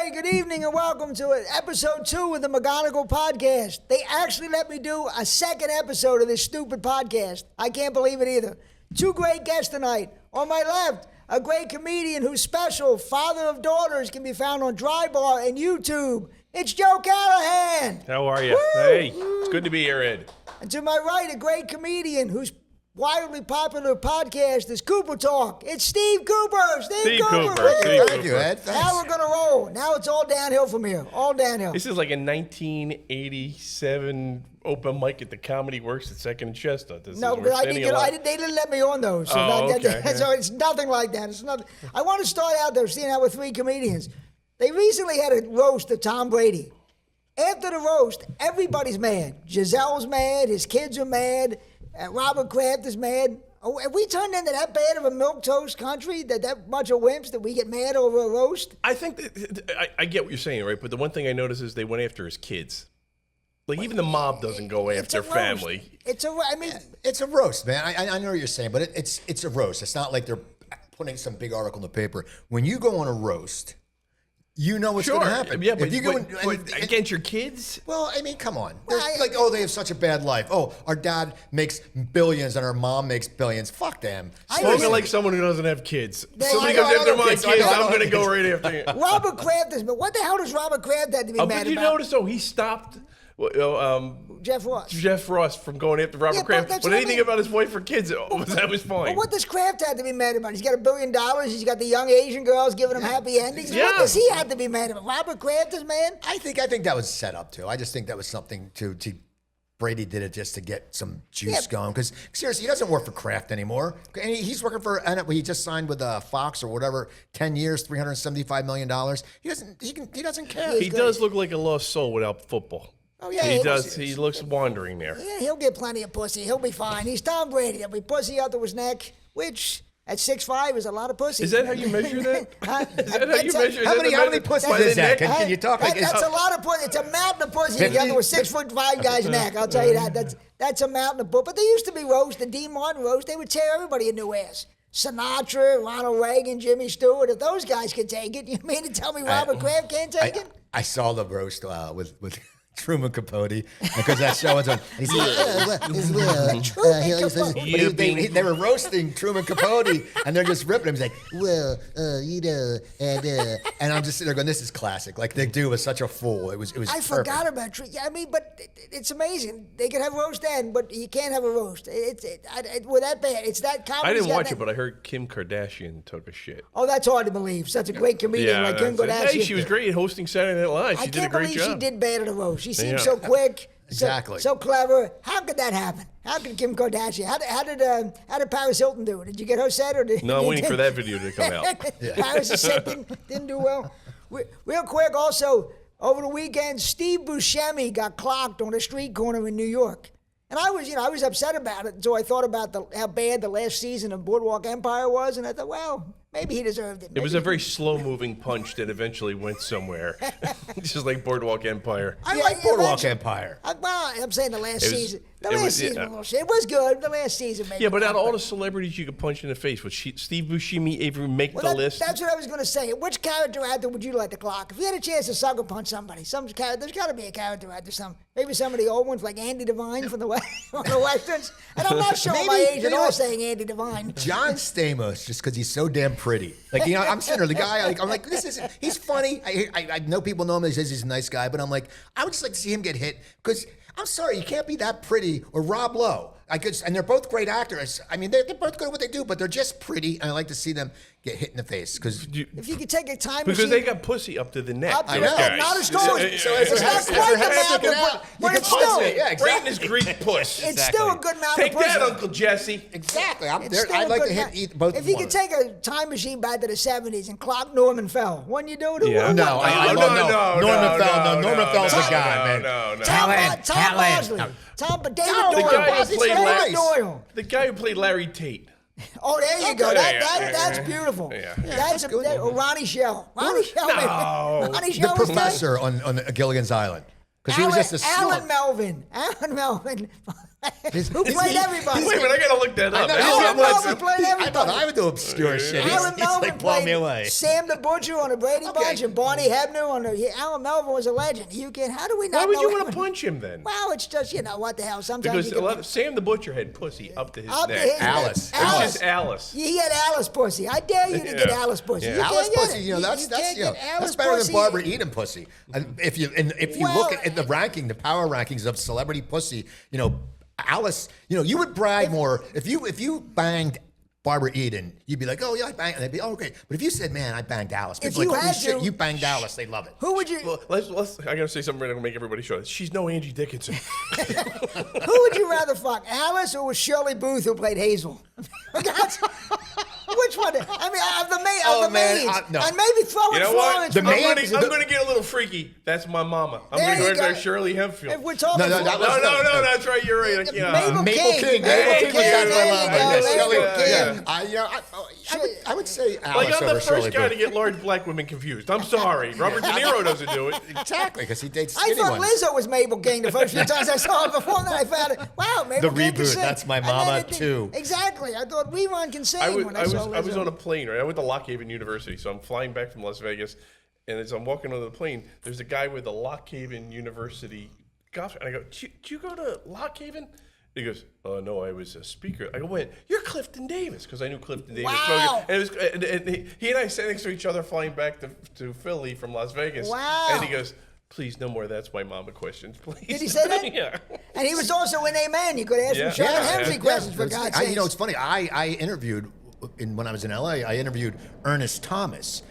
Hey, good evening and welcome to episode 2 of the McGonigal podcast. They actually let me do a second episode of this stupid podcast. I can't believe it either. 2 great guests tonight. On my left, a great comedian whose special, Father of Daughters, can be found on Dry Bar and YouTube. It's Joe Callahan. How are you? Woo! Hey, it's good to be here, Ed. And to my right, a great comedian whose wildly popular podcast is Cooper Talk. It's Steve Cooper. Steve Cooper. Thank you, Ed. Thanks. Now we're going to roll. Now it's all downhill from here. All downhill. This is like a 1987 open mic at the Comedy Works at 2nd and Chestnut. No, because they didn't let me on those. So, okay. So it's nothing like that. It's nothing. I want to start out there seeing how with 3 comedians. They recently had a roast of Tom Brady. After the roast, everybody's mad. Giselle's mad. His kids are mad. Robert Kraft is mad. Oh, have we turned into that bad of a milquetoast country, that bunch of wimps that we get mad over a roast? I think that I get what you're saying, right? But the one thing I notice is they went after his kids. Like, even the mob doesn't go after family. It's a roast, man. I know what you're saying, but it's a roast. It's not like they're putting some big article in the paper. When you go on a roast, you know what's going to happen. Yeah, but if you go against your kids? Well, I mean, come on. They have such a bad life. Oh, our dad makes billions and our mom makes billions. Fuck them. Spoken like someone who doesn't have kids. Somebody goes after my kids, I'm going to go right after you. Robert Kraft is, but what the hell does Robert Kraft have to be mad about? But you notice, he stopped Jeff Ross from going after Robert Kraft. But anything about his wife or kids, that was fine. Well, what does Kraft have to be mad about? He's got $1 billion. He's got the young Asian girls giving him happy endings. Yeah. What does he have to be mad about? Robert Kraft is mad? I think that was set up too. I just think that was something to Brady did it just to get some juice going. Because seriously, he doesn't work for Kraft anymore. And he's working for, he just signed with Fox or whatever, 10 years, $375 million. He doesn't care. He does look like a lost soul without football. Oh, yeah, he does. He looks wandering there. Yeah, he'll get plenty of pussy. He'll be fine. He's Tom Brady. There'll be pussy out to his neck, which at 6'5" is a lot of pussy. Is that how you measure that? Is that how you measure? How many pussy is that? Can you talk? That's a lot of pussy. It's a mountain of pussy you got to a 6'5" guy's neck. I'll tell you that. That's a mountain of pussy. But they used to be roast, the Dean Martin roast. They would tear everybody a new ass. Sinatra, Ronald Reagan, Jimmy Stewart. If those guys could take it, you mean to tell me Robert Kraft can't take it? I saw the roast with Truman Capote, because that show was on. He said, they were roasting Truman Capote, and they're just ripping him. He's like, and I'm just sitting there going, this is classic. Like, the dude was such a fool. It was. I forgot about Truman. Yeah, I mean, but it's amazing. They can have a roast then, but you can't have a roast. We're that bad. It's that comedy. I didn't watch it, but I heard Kim Kardashian took a shit. Oh, that's hard to believe. Such a great comedian like Kim Kardashian. Hey, she was great at hosting Saturday Night Live. She did a great job. I can't believe she did bad at a roast. She seemed so quick, exactly, so clever. How could that happen? How could Kim Kardashian? How did Paris Hilton do it? Did you get her set or did? No, I'm waiting for that video to come out. Paris' set didn't do well. Real quick, also over the weekend, Steve Buscemi got clocked on a street corner in New York, and I was upset about it until I thought about how bad the last season of Boardwalk Empire was, and I thought, well, maybe he deserved it. It was a very slow-moving punch that eventually went somewhere, just like Boardwalk Empire. I like Boardwalk Empire. I'm saying the last season. The last season was a little shit. It was good. The last season made but out of all the celebrities you could punch in the face, would Steve Buscemi even make the list? That's what I was going to say. Which character actor would you like to clock? If you had a chance to sucker punch somebody, there's got to be a character actor. Maybe some of the old ones like Andy Devine from the Westerns. And I'm not showing my age at all saying Andy Devine. John Stamos, just because he's so damn pretty. Like, I'm sitting there, the guy, I'm like, he's funny. I know people know him, he says he's a nice guy, but I'm like, I would just like to see him get hit, because I'm sorry, you can't be that pretty, or Rob Lowe. And they're both great actors. I mean, they're both good at what they do, but they're just pretty, and I like to see them get hit in the face. If you could take a time because machine, they got pussy up to the neck. I know. Not a story. It's not quite the mountain, but it's still. Yeah, exactly. Great in his Greek puss. It's still a good mountain. Take that, Uncle Jesse. Exactly. I'd like to hit both. If you could take a time machine back to the 70s and clock Norman Fell, wouldn't you do it? Yeah. No. Norman Fell's the guy, man. Talent. David Doyle. The guy who played Larry Tate. Oh, there you go. That's beautiful. Yeah. That's Ronnie Shell. Ronnie Shell. No. Ronnie Shell the professor on Gilligan's Island. Because he was just a slut. Alan Melvin. Who played everybody? Wait a minute, I gotta look that up. Alan Melvin played I everybody. thought I would do obscure shit. He's Melvin like, blow me away. played Sam the Butcher on the Brady Bunch and Barney Hebner on the. Alan Melvin was a legend. How do we not Why would know you him? want to punch him then? Well, it's just what the hell. Sometimes Because Sam the Butcher had pussy up to his Up to neck. his- Alice. It was just Alice. He had Alice pussy. I dare you to get Yeah. Alice pussy. Yeah. You Alice can't get pussy, it. that's can't get Alice that's better pussy. than Barbara Eden pussy. And if you Well, look at the power rankings of celebrity pussy, Alice, you would brag more if you banged Barbara Eden, you'd be like, oh yeah, I banged, and they'd be, oh okay. But if you said, man, I banged Alice, people If like, you holy had shit, to- you banged Alice, they love it. Who would you? Well, let's. I gotta say something that'll make everybody show. She's no Angie Dickinson. Who would you rather fuck, Alice or was Shirley Booth who played Hazel? Which one? I mean, of the maids, no. and maybe throw You in know what? Florence. I'm gonna get a little freaky. That's my mama. I'm There gonna you go go. after Shirley Hempfield. If we're talking, No, No, that's right. You're right. Mabel Mabel King. King. Mabel Mabel King was King. half my There you mama. go, Yes, Mabel Shirley. King. Yeah, I would say Alice Like I'm over the Shirley first guy to Booth. get large black women confused. I'm sorry. Robert De Niro doesn't do it. Exactly, because he dates I skinny thought ones. Lizzo was Mabel King the first few times I saw her. Before that, I found it. Wow, Mabel The King can reboot, sing. That's My And then Mama it did- 2. Exactly. I thought Rerun can sing I was when I saw Lizzo. I was on a plane, right? I went to Lock Haven University, so I'm flying back from Las Vegas, and as I'm walking onto the plane, there's a guy with a Lock Haven University golf, and I go, "Did you go to Lock Haven?" He goes, "Oh no, I was a speaker." I go, "Wait, you're Clifton Davis," because I knew Clifton Davis. Wow. And, it was, and he and I sat next to each other flying back to Philly from Las Vegas. Wow. And he goes, "Please, no more That's My Mama questions, please." Did he say that? Yeah. And he was also in Amen. You could ask him Yeah. Sean Yeah. Hemsley questions, for God's sake. It's funny. I interviewed, when I was in LA, I interviewed Ernest Thomas.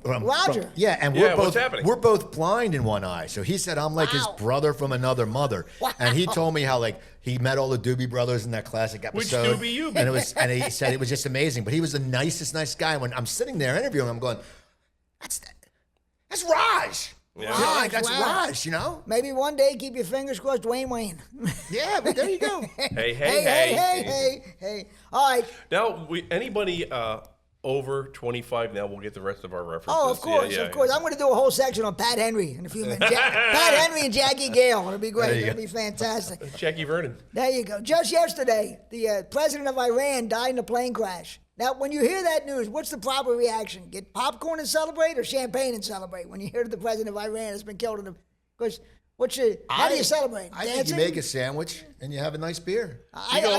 Roger. And what's happening? we're both blind in one eye. So he said I'm like his Wow. brother from another mother. Wow. And he told me how he met all the Doobie Brothers in that classic episode. Doobie you? And and he said it was just amazing. But he was the nicest nice guy. When I'm sitting there interviewing him, I'm going, that's Raj. Yeah. Raj, that's Wow. Raj, Maybe one day, keep your fingers crossed, Dwayne Wayne. Yeah, but there you go. Hey. All right. Now, anybody over 25 now will get the rest of our references. Oh, of course, of course. I'm going to do a whole section on Pat Henry in a few minutes. Pat Henry and Jackie Gale. It'll be great. It'll be fantastic. Jackie Vernon. There you go. Just yesterday, the president of Iran died in a plane crash. Now, when you hear that news, what's the proper reaction? Get popcorn and celebrate, or champagne and celebrate? When you hear that the president of Iran has been killed in a, because how do you celebrate? I think you Dancing? make a sandwich and you have a nice beer.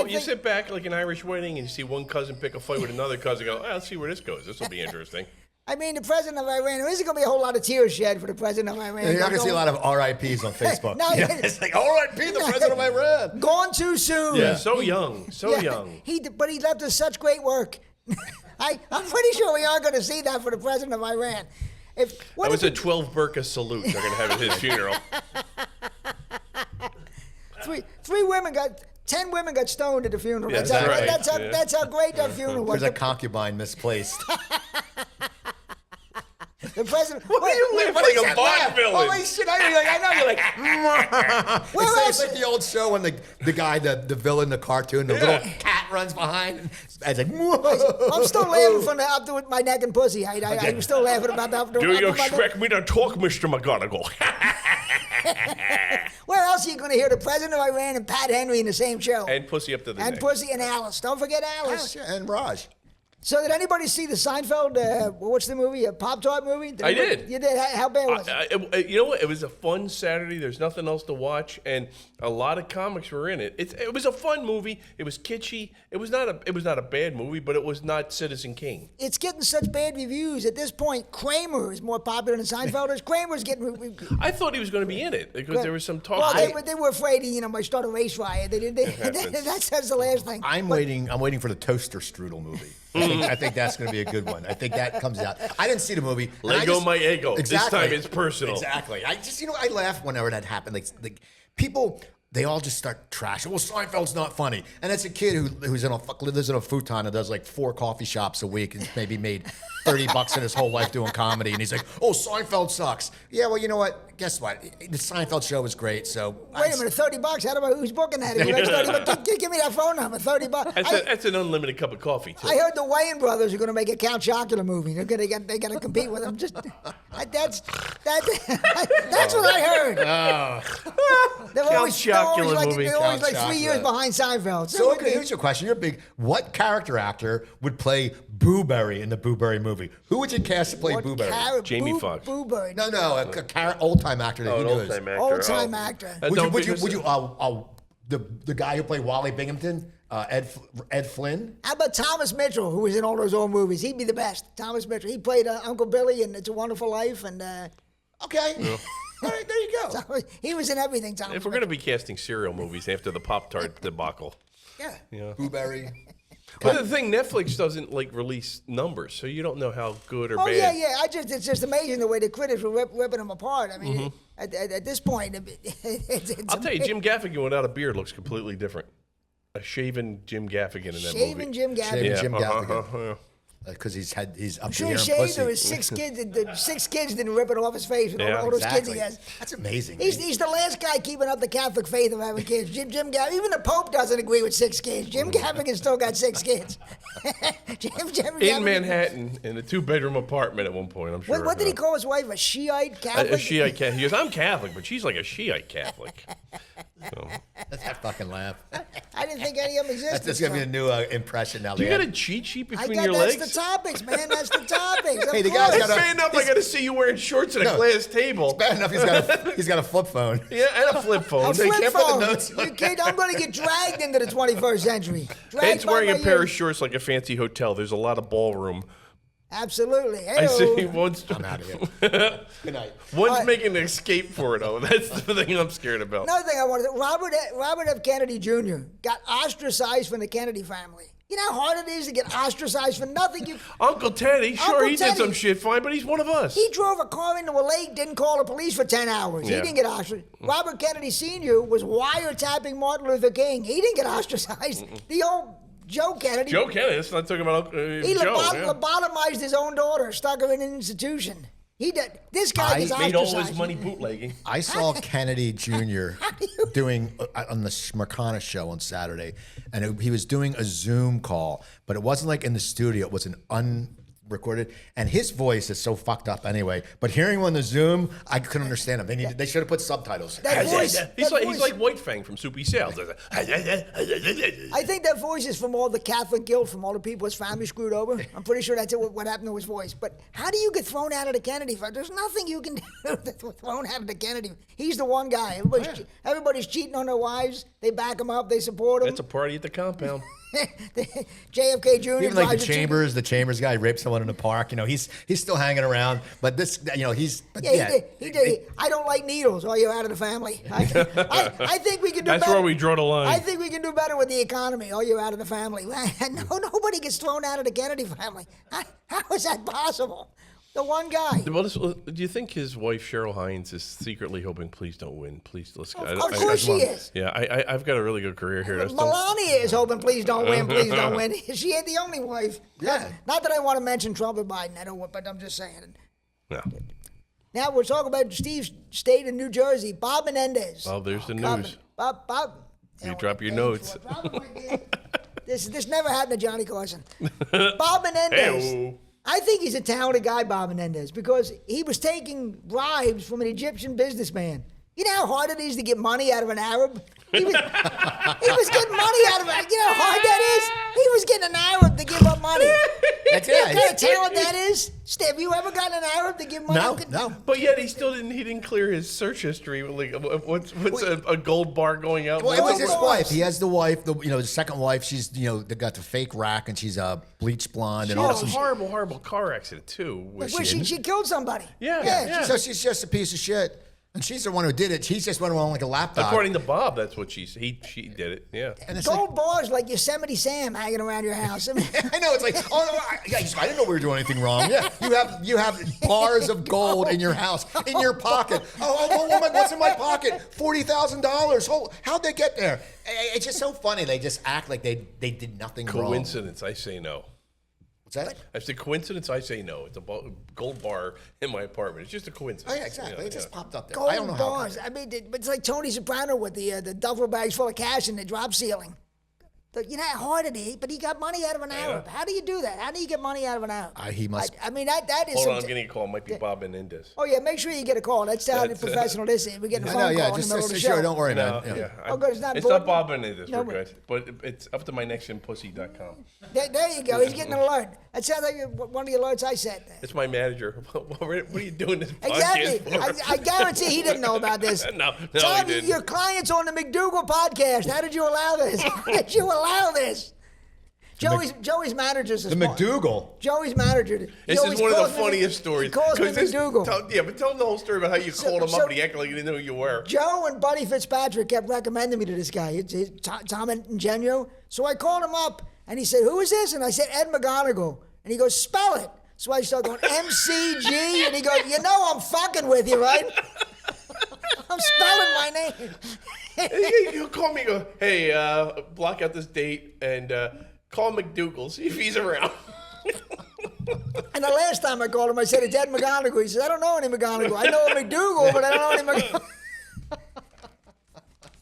You sit back like an Irish wedding and you see one cousin pick a fight with another cousin. Go, let's see where this goes. This will be interesting. I mean, the president of Iran, there isn't going to be a whole lot of tears shed for the president of Iran. You're not going to see a lot of RIPs on Facebook. No, It's like, RIP, the president of Iran. Gone too soon. Yeah, so young. But he left us such great work. I'm pretty sure we aren't going to see that for the president of Iran. That was a 12 burqa salute they're going to have at his funeral. 10 women got stoned at the funeral. Yeah, That's how great that funeral was. There's a concubine misplaced. The president. What are you laughing like a Bond villain? Holy shit! I know you're like. It's like the old show when the guy, the villain, the cartoon, the little cat runs behind. And it's like. I'm still laughing from up to my neck and pussy height. I'm still laughing about that. Do you expect me to talk, Mr. McGonigal? Where else are you going to hear the president of Iran and Pat Henry in the same show? And pussy up to the And neck. Pussy and Alice. Don't forget Alice. And Raj. So did anybody see the Seinfeld, what's the movie, a Pop-Tart movie? I did. You did? How bad was it? You know what? It was a fun Saturday. There's nothing else to watch, and a lot of comics were in it. It was a fun movie. It was kitschy. It was not a bad movie, but it was not Citizen Kane. It's getting such bad reviews. At this point, Kramer is more popular than Seinfeld is. Kramer's getting... I thought he was going to be in it because there was some talk. Well, they were afraid he, might start a race riot. That's the last thing. I'm waiting for the Toaster Strudel movie. I think that's going to be a good one. I think that comes out. I didn't see the movie. Lego my ego. Exactly. This time it's personal. Exactly. I laugh whenever that happened. Like people, they all just start trashing. Well, Seinfeld's not funny. And it's a kid who's lives in a futon and does like 4 coffee shops a week and maybe made $30 in his whole life doing comedy. And he's like, oh, Seinfeld sucks. Yeah, well, you know what? Guess what? The Seinfeld show was great. So wait a minute, $30? How do I? Who's booking that? If he makes $30, give me that phone number. $30. That's an unlimited cup of coffee too. I heard the Wayans brothers are going to make a Count Chocula movie. They got to compete with them. That's what I heard. Count Chocula movie. They're always like Count 3 years Chocula. behind Seinfeld. So okay, here's your question. You're big. What character actor would play Booberry in the Booberry movie? Who would you cast to play Booberry? Jamie Foxx. Booberry. No, old-time actor that Oh, he an knows. old-time actor. Old-time actor. Would you the guy who played Wally Binghamton, Ed Flynn? How about Thomas Mitchell, who was in all those old movies? He'd be the best. Thomas Mitchell. He played Uncle Billy in It's a Wonderful Life, and Okay. All right, there you go. so he was in everything. Thomas. If we're going to be casting cereal movies after the Pop-Tart debacle. Yeah. Booberry. But the thing, Netflix doesn't release numbers, so you don't know how good or Oh bad. yeah. It's just amazing the way the critics were ripping them apart. I mean, at this point, it's I'll tell you, Jim Gaffigan without a beard looks completely different. A shaven Jim Gaffigan in that movie. Shaving Jim Gaffigan. Shaving Jim Gaffigan. Yeah. Because he's up Sure, here he in shaved. pussy. There was 6 kids. The 6 kids didn't rip it off his face with all those kids he has. That's amazing. He's the last guy keeping up the Catholic faith of having kids. Jim Gaffigan. Even the Pope doesn't agree with 6 kids. Jim Gaffigan still got 6 kids. Jim In Gaffigan. Manhattan, in a 2-bedroom apartment at one point, I'm sure. What did he call his wife? A Shiite Catholic? A Shiite Catholic. He goes, I'm Catholic, but she's like a Shiite Catholic. So. That's that fucking laugh. I didn't think any of them existed. That's going to be a new impression now. You got a cheat sheet between your that's legs? the topics, man. That's the topics. Hey, the Of guy's course. got It's bad enough I got to see you wearing shorts at a glass table. Bad enough he's got a flip phone. Yeah, and a flip phone. A flip can't put the phone. notes on. You kid, I'm going to get dragged into the 21st century. Dragged Ed's by wearing my a pair of ears. shorts like a fancy hotel. There's a lot of ballroom. Absolutely. I see Hey-o. one's, I'm out of here. Good night. one's making an escape for it, though. That's the thing I'm scared about. Another thing I wanted to Robert F. Kennedy Jr. got ostracized from the Kennedy family. You know how hard it is to get ostracized for nothing? Uncle Teddy, sure, Uncle he Teddy. did some shit fine, but he's one of us. He drove a car into a lake, didn't call the police for 10 hours. Yeah. He didn't get ostracized. Robert Kennedy Sr. was wiretapping Martin Luther King. He didn't get ostracized. The old Joe Kennedy. Joe Kennedy, let's not talk about He Joe. Yeah. lobotomized his own daughter, stuck her in an institution. He did. This guy gets Made ostracized. all his money bootlegging. I saw Kennedy Jr. doing on the Schmerkana show on Saturday, and he was doing a Zoom call, but it wasn't like in the studio. It was an unrecorded, and his voice is so fucked up anyway. But hearing him on the Zoom, I couldn't understand him. They should have put subtitles. That voice, He's that like voice- White Fang from Soupy Sales. I think that voice is from all the Catholic guilt, from all the people his family screwed over. I'm pretty sure that's what happened to his voice. But how do you get thrown out of the Kennedy family? There's nothing you can do that's thrown out of the Kennedy. He's the one guy. Everybody's cheating on their wives. They back him up. They support him. That's a party at the compound. JFK Jr. Even like drives the Chambers guy raped someone in the park. He's still hanging around. But this, he's He did. I don't like needles. Oh, you're out of the family. I think we can do That's better. where we draw the line. I think we can do better with the economy. Oh, you're out of the family. No, nobody gets thrown out of the Kennedy family. How is that possible? The one guy. Well, do you think his wife Cheryl Hines is secretly hoping, "Please don't win, please let's go"? Of course she is. Yeah, I've got a really good career here. Melania is hoping, please don't win, please don't win. She ain't the only wife. Yeah. Not that I want to mention Trump or Biden. I don't want, but I'm just saying. No. Now we're talking about Steve's state in New Jersey. Bob Menendez. Oh, there's the news. Bob. You drop your notes. This never happened to Johnny Carson. Bob Menendez. Hey-o. I think he's a talented guy, Bob Menendez, because he was taking bribes from an Egyptian businessman. You know how hard it is to get money out of an Arab? He was getting money out of it. You know how hard that is? He was getting an Arab to give up money. That's You know what kind of it. talent that is? Steve, have you ever gotten an Arab to give money? No. But yet he didn't clear his search history. Like, what's a gold bar going out? Well, it was Of his course. wife. He has the wife. The second wife. She's they got the fake rack, and she's bleach blonde and all. a horrible car accident too. Where she killed somebody. Yeah. So she's just a piece of shit, and she's the one who did it. She's just went around like a lapdog. According to Bob, that's what she did it. Yeah. And it's Gold bars like Yosemite Sam hanging around your house. I mean, I know it's like, oh no, I didn't know we were doing anything wrong. Yeah, you have bars of gold in your house, in your pocket. Oh, what's in my pocket? $40,000. Oh, how'd they get there? It's just so funny. They just act like they did nothing wrong. Coincidence? I say no. What's that? I say coincidence. I say no. It's a gold bar in my apartment. It's just a Oh coincidence. yeah, exactly. It just popped up there. gold I don't know how. bars. I mean, it's like Tony Soprano with the duffel bags full of cash in the drop ceiling. You know how hard it is, but he got money out of an Arab. How do you do that? How do you get money out of an Arab? He must. I mean, that is. Hold on, I'm getting a call. It might be Bob Menendez. Oh yeah, make sure you get a call. That's how professional this is. We're getting a phone call in the middle of the show. Sure, don't worry, No, man. yeah. Oh, good. It's not Bob Menendez. No, we're good. But it's up to my pussy.com. There you go. He's getting an alert. That sounds like one of the alerts I set. It's my manager. What are you doing this Exactly. podcast for? I guarantee he didn't know about this. No, Tom, he didn't. your client's on the McGonigal podcast. How did you allow this? How did you allow this? Joey's manager's The McDougal. Joey's manager. This is one of the funniest stories. He calls me McDougal. But tell him the whole story about how you called him up and he acted like you didn't know who you were. Joe and Buddy Fitzpatrick kept recommending me to this guy. It's Tom Ingenio. So I called him up and he said, "Who is this?" And I said, "Ed McGonigal." And he goes, "Spell it." So I started going, MCG. And he goes, "You know I'm fucking with you, right?" I'm spelling my name. He'll call me and go, "Hey, block out this date and call McDougal, see if he's around." And the last time I called him, I said, "It's Ed McGonigal." He said, "I don't know any McGonigal. I know a McDougal, but I don't know any McGonigal."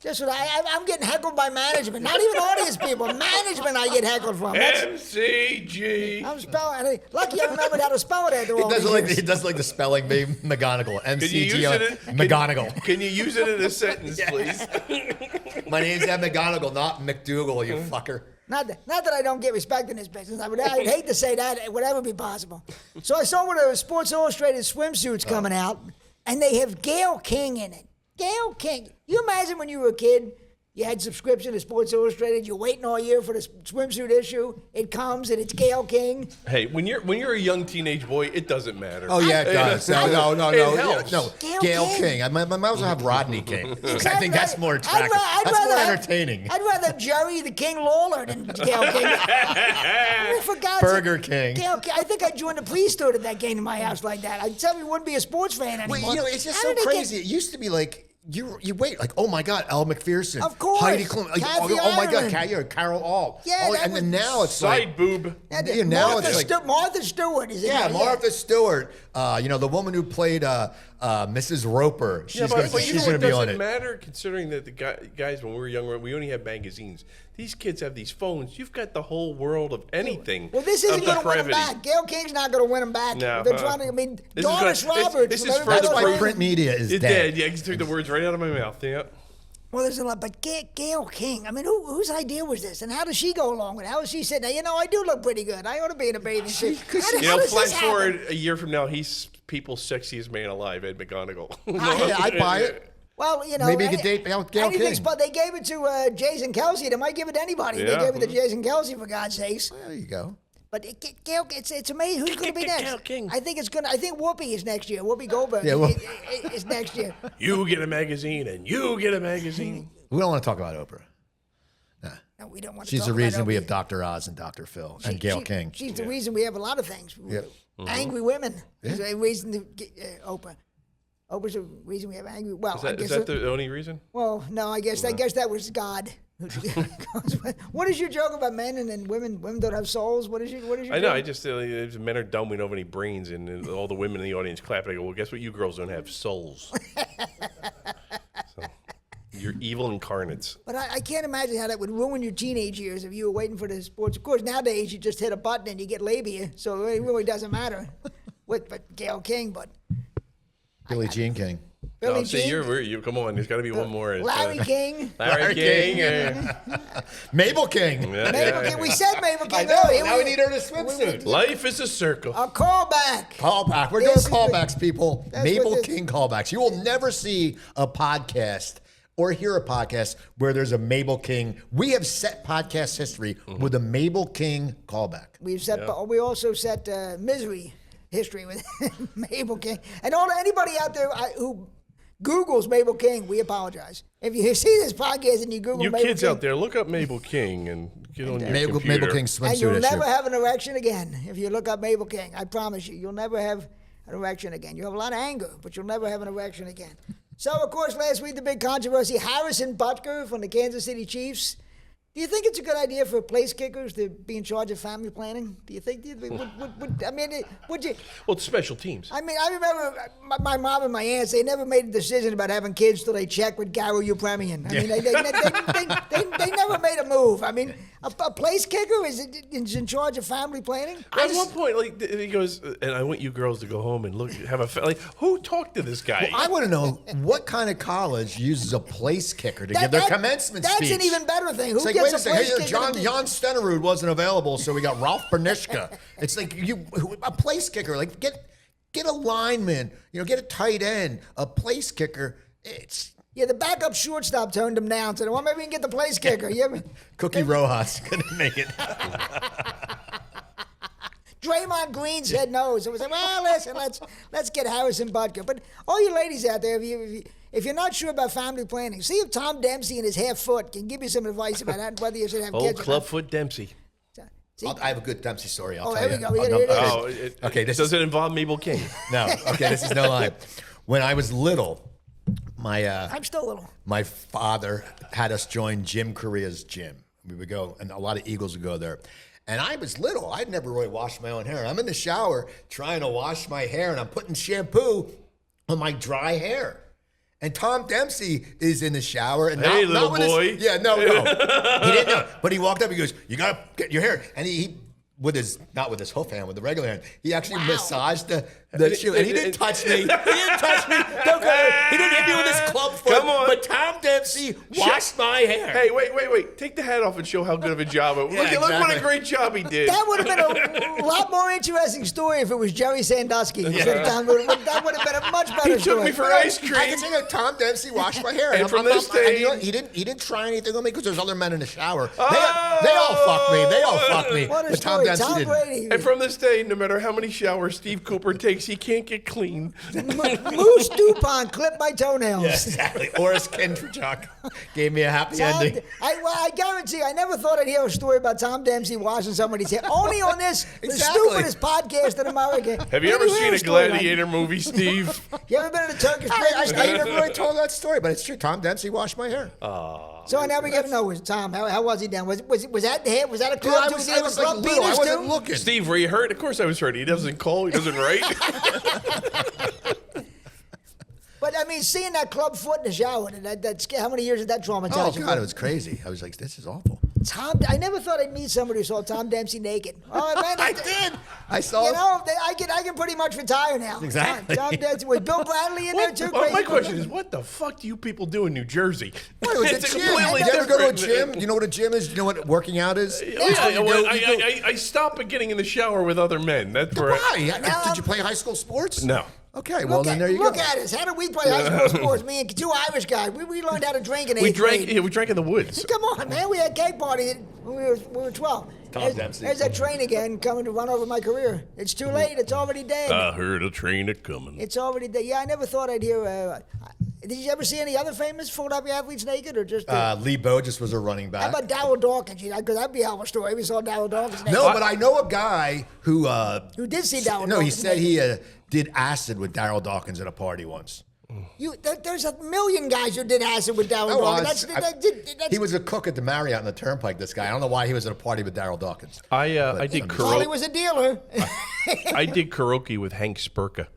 Just what I'm getting heckled by management. Not even audience people. Management I get heckled from. MCG. I'm spelling. Lucky I remembered how to spell it after all these years. He does like the spelling bee McGonigal. MCG McGonigal. Can you use it in a sentence, please? My name's Ed McGonigal, not McDougal, you fucker. Not that I don't get respect in this business. I'd hate to say that. It would ever be possible. So I saw one of the Sports Illustrated swimsuits coming out, and they have Gayle King in it. Gayle King. You imagine when you were a kid, you had subscription to Sports Illustrated, you're waiting all year for the swimsuit issue, it comes and it's Gayle King. Hey, when you're a young teenage boy, it doesn't matter. Oh yeah, it does. No. It helps. No. Gayle King. I might as well have Rodney King. Exactly. I think that's more attractive. That's more entertaining. I'd rather have Jerry the King Lawler than Gayle King. I forgot. Burger King. Gayle King. I think I'd join the priesthood if that came to my house like that. I'd tell me you wouldn't be a sports fan anymore. Well, it's just so crazy. It used to be like, you wait, like, oh my God, Elle McPherson. Of course. Heidi Klum. Like, oh my God, Carol All. Yeah, and then now it's side like, boob. Now it's like Martha Stewart is in yeah, there. Martha Stewart. The woman who played Mrs. Roper. She's going to be on it. Doesn't matter considering that the guys when we were younger, we only had magazines. These kids have these phones. You've got the whole world of anything. Well, this isn't going to win them back. Gayle King's not going to win them back. No, they're trying to. I mean, Doris Roberts. This is That's why print media is it's dead. Yeah, you took the words right out of my mouth. Yeah. Well, there's a lot, but Gayle King. I mean, whose idea was this, and how does she go along with it? How is she sitting there? I do look pretty good. I ought to be in a bathing suit. Flash forward a year from now, he's people's sexiest man alive, Ed McGonigal. I'd buy it. Well, maybe you could date Gayle King. But they gave it to Jason Kelsey. They might give it to anybody. Yeah. They gave it to Jason Kelsey, for God's sakes. Well, there you go. But Gayle, it's amazing. Who's going to be next? Gayle King. I think Whoopi is next year. Whoopi Goldberg is next year. You get a magazine, and you get a magazine. We don't want to talk about Oprah. No, we don't want to She's talk the about reason Oprah. we have Dr. Oz and Dr. Phil and Gayle King. She's the reason we have a lot of things. Yep. Angry women is a reason to get Oprah. Oprah's the reason we have angry. Well, Is that the only reason? Well, no, I guess that was God. What is your joke about men and then women? Women don't have souls. What is your? I know. joke? I just men are dumb. We don't have any brains, and all the women in the audience clap. I go, well, guess what? You girls don't have souls. So, you're evil incarnates. But I can't imagine how that would ruin your teenage years if you were waiting for the sports. Of course, nowadays you just hit a button and you get labia, so it really doesn't matter. But Gayle King, but Billie Jean King. Billie See, Jean, you come on. There's got to be one more. Larry King. Larry King. Mabel King. Mabel King. We said Mabel King. Now we need her in a swimsuit. Life is a circle. A callback. Callback. We're This doing is callbacks, people. that's Mabel what this- King callbacks. You will never see a podcast or hear a podcast where there's a Mabel King. We have set podcast history with a Mabel King callback. We've set. We also set misery history with Mabel King, and anybody out there who Googles Mabel King, we apologize. If you see this podcast and you Google You Mabel kids King, out there, look up Mabel King and get on your Mabel computer. King and swimsuit you'll issue. never have an erection again if you look up Mabel King. I promise you, you'll never have an erection again. You'll have a lot of anger, but you'll never have an erection again. So, of course, last week the big controversy: Harrison Butker from the Kansas City Chiefs Do you think it's a good idea for place kickers to be in charge of family planning? Do you think? Would you? Well, it's special teams. I mean, I remember my mom and my aunts. They never made a decision about having kids till they checked with Garo Upremian. I mean, they never made a move. I mean, a place kicker is in charge of family planning. At one point, like he goes, and I want you girls to go home and have a like. Who talked to this guy? Well, I want to know what kind of college uses a place kicker to give their commencement speech. That's an even better thing. Who Wait a second. Hey, Jon Stenerud wasn't available, so we got Ralph Bernishka. It's like a place kicker. Like get a lineman. Get a tight end. A place kicker. The backup shortstop turned him down. Said, "Well, maybe we can get the place kicker." Cookie Rojas couldn't make it. Draymond Green said no. So we said, well, listen, let's get Harrison Butker. But all you ladies out there, if you're not sure about family planning, see if Tom Dempsey and his half foot can give you some advice about that, whether you should have kids. Old Clubfoot Dempsey. See? I have a good Dempsey story. I'll tell there you. We go. Here it is. Okay, Does it involve Mabel King? No. Okay, this is no lie. When I was little, I'm still little. My father had us join Jim Korea's gym. We would go, and a lot of Eagles would go there. And I was little. I'd never really washed my own hair. I'm in the shower trying to wash my hair, and I'm putting shampoo on my dry hair. And Tom Dempsey is in the shower. And hey, not little with boy. He didn't know. But he walked up, he goes, you got to get your hair. And he not with his hoof hand, with the regular hand, he actually massaged the shoe. And he didn't touch me. He didn't touch me. He didn't hit me with his club foot. Come on. But Tom Dempsey washed my hair. Hey, wait. Take the hat off and show how good of a job. Look what a great job he did. That would have been a lot more interesting story if it was Jerry Sandusky. That would have been a much better story. He took me for ice cream. I can say that Tom Dempsey washed my hair. And from this day... he didn't try anything on me because there's other men in the shower. They all fuck me. What a but story. Tom Brady. And from this day, no matter how many showers Steve Cooper takes, he can't get clean. Moose Dupont clipped my toenails. Yes, exactly. Oris Kendrick gave me a happy ending. I guarantee I never thought I'd hear a story about Tom Dempsey washing somebody's hair. Only on this, the stupidest podcast in America. Have you ever seen a Gladiator movie, Steve? You ever been in a Turkish I never really told that story, but it's true. Tom Dempsey washed my hair. So I never get to know Tom. How was he down? Was that the hair? Was that a club? I wasn't looking. Steve, were you hurt? Of course I was hurt. He doesn't call. He doesn't write. But I mean, seeing that club foot in the shower, how many years did that traumatize you? Oh God, it was crazy. I was like, this is awful. I never thought I'd meet somebody who saw Tom Dempsey naked. Oh man, I did. I saw. I can pretty much retire now. Exactly. Tom Dempsey with Bill Bradley in there too. My question is, what the fuck do you people do in New Jersey? What, it was a gym. You ever go to a gym? You know what a gym is? You know what working out is? I stop at getting in the shower with other men. That's where. Why? Did you play high school sports? No. Okay, well then there you go. Look at us. How did we play high school sports? Me and two Irish guys. We learned how to drink in 8th grade. We drank in the woods. Come on, man. We had a cake party when we were 12. Tom Dempsey. There's that train again coming to run over my career. It's too late. It's already dead. I heard a train a-coming. It's already dead. Yeah, I never thought I'd hear... did you ever see any other famous Philadelphia athletes naked or just... Lee Burgess was a running back. How about Darryl Dawkins? Because that'd be a hell of a story. We saw Darryl Dawkins naked. No, but I know a guy who did see Darryl Dawkins. No, he said he did acid with Darryl Dawkins at a party once. There's a million guys who did acid with Darryl Dawkins. He was a cook at the Marriott on the Turnpike, this guy. I don't know why he was at a party with Darryl Dawkins. I did karaoke. Charlie was a dealer. I did karaoke with Hank Spurka.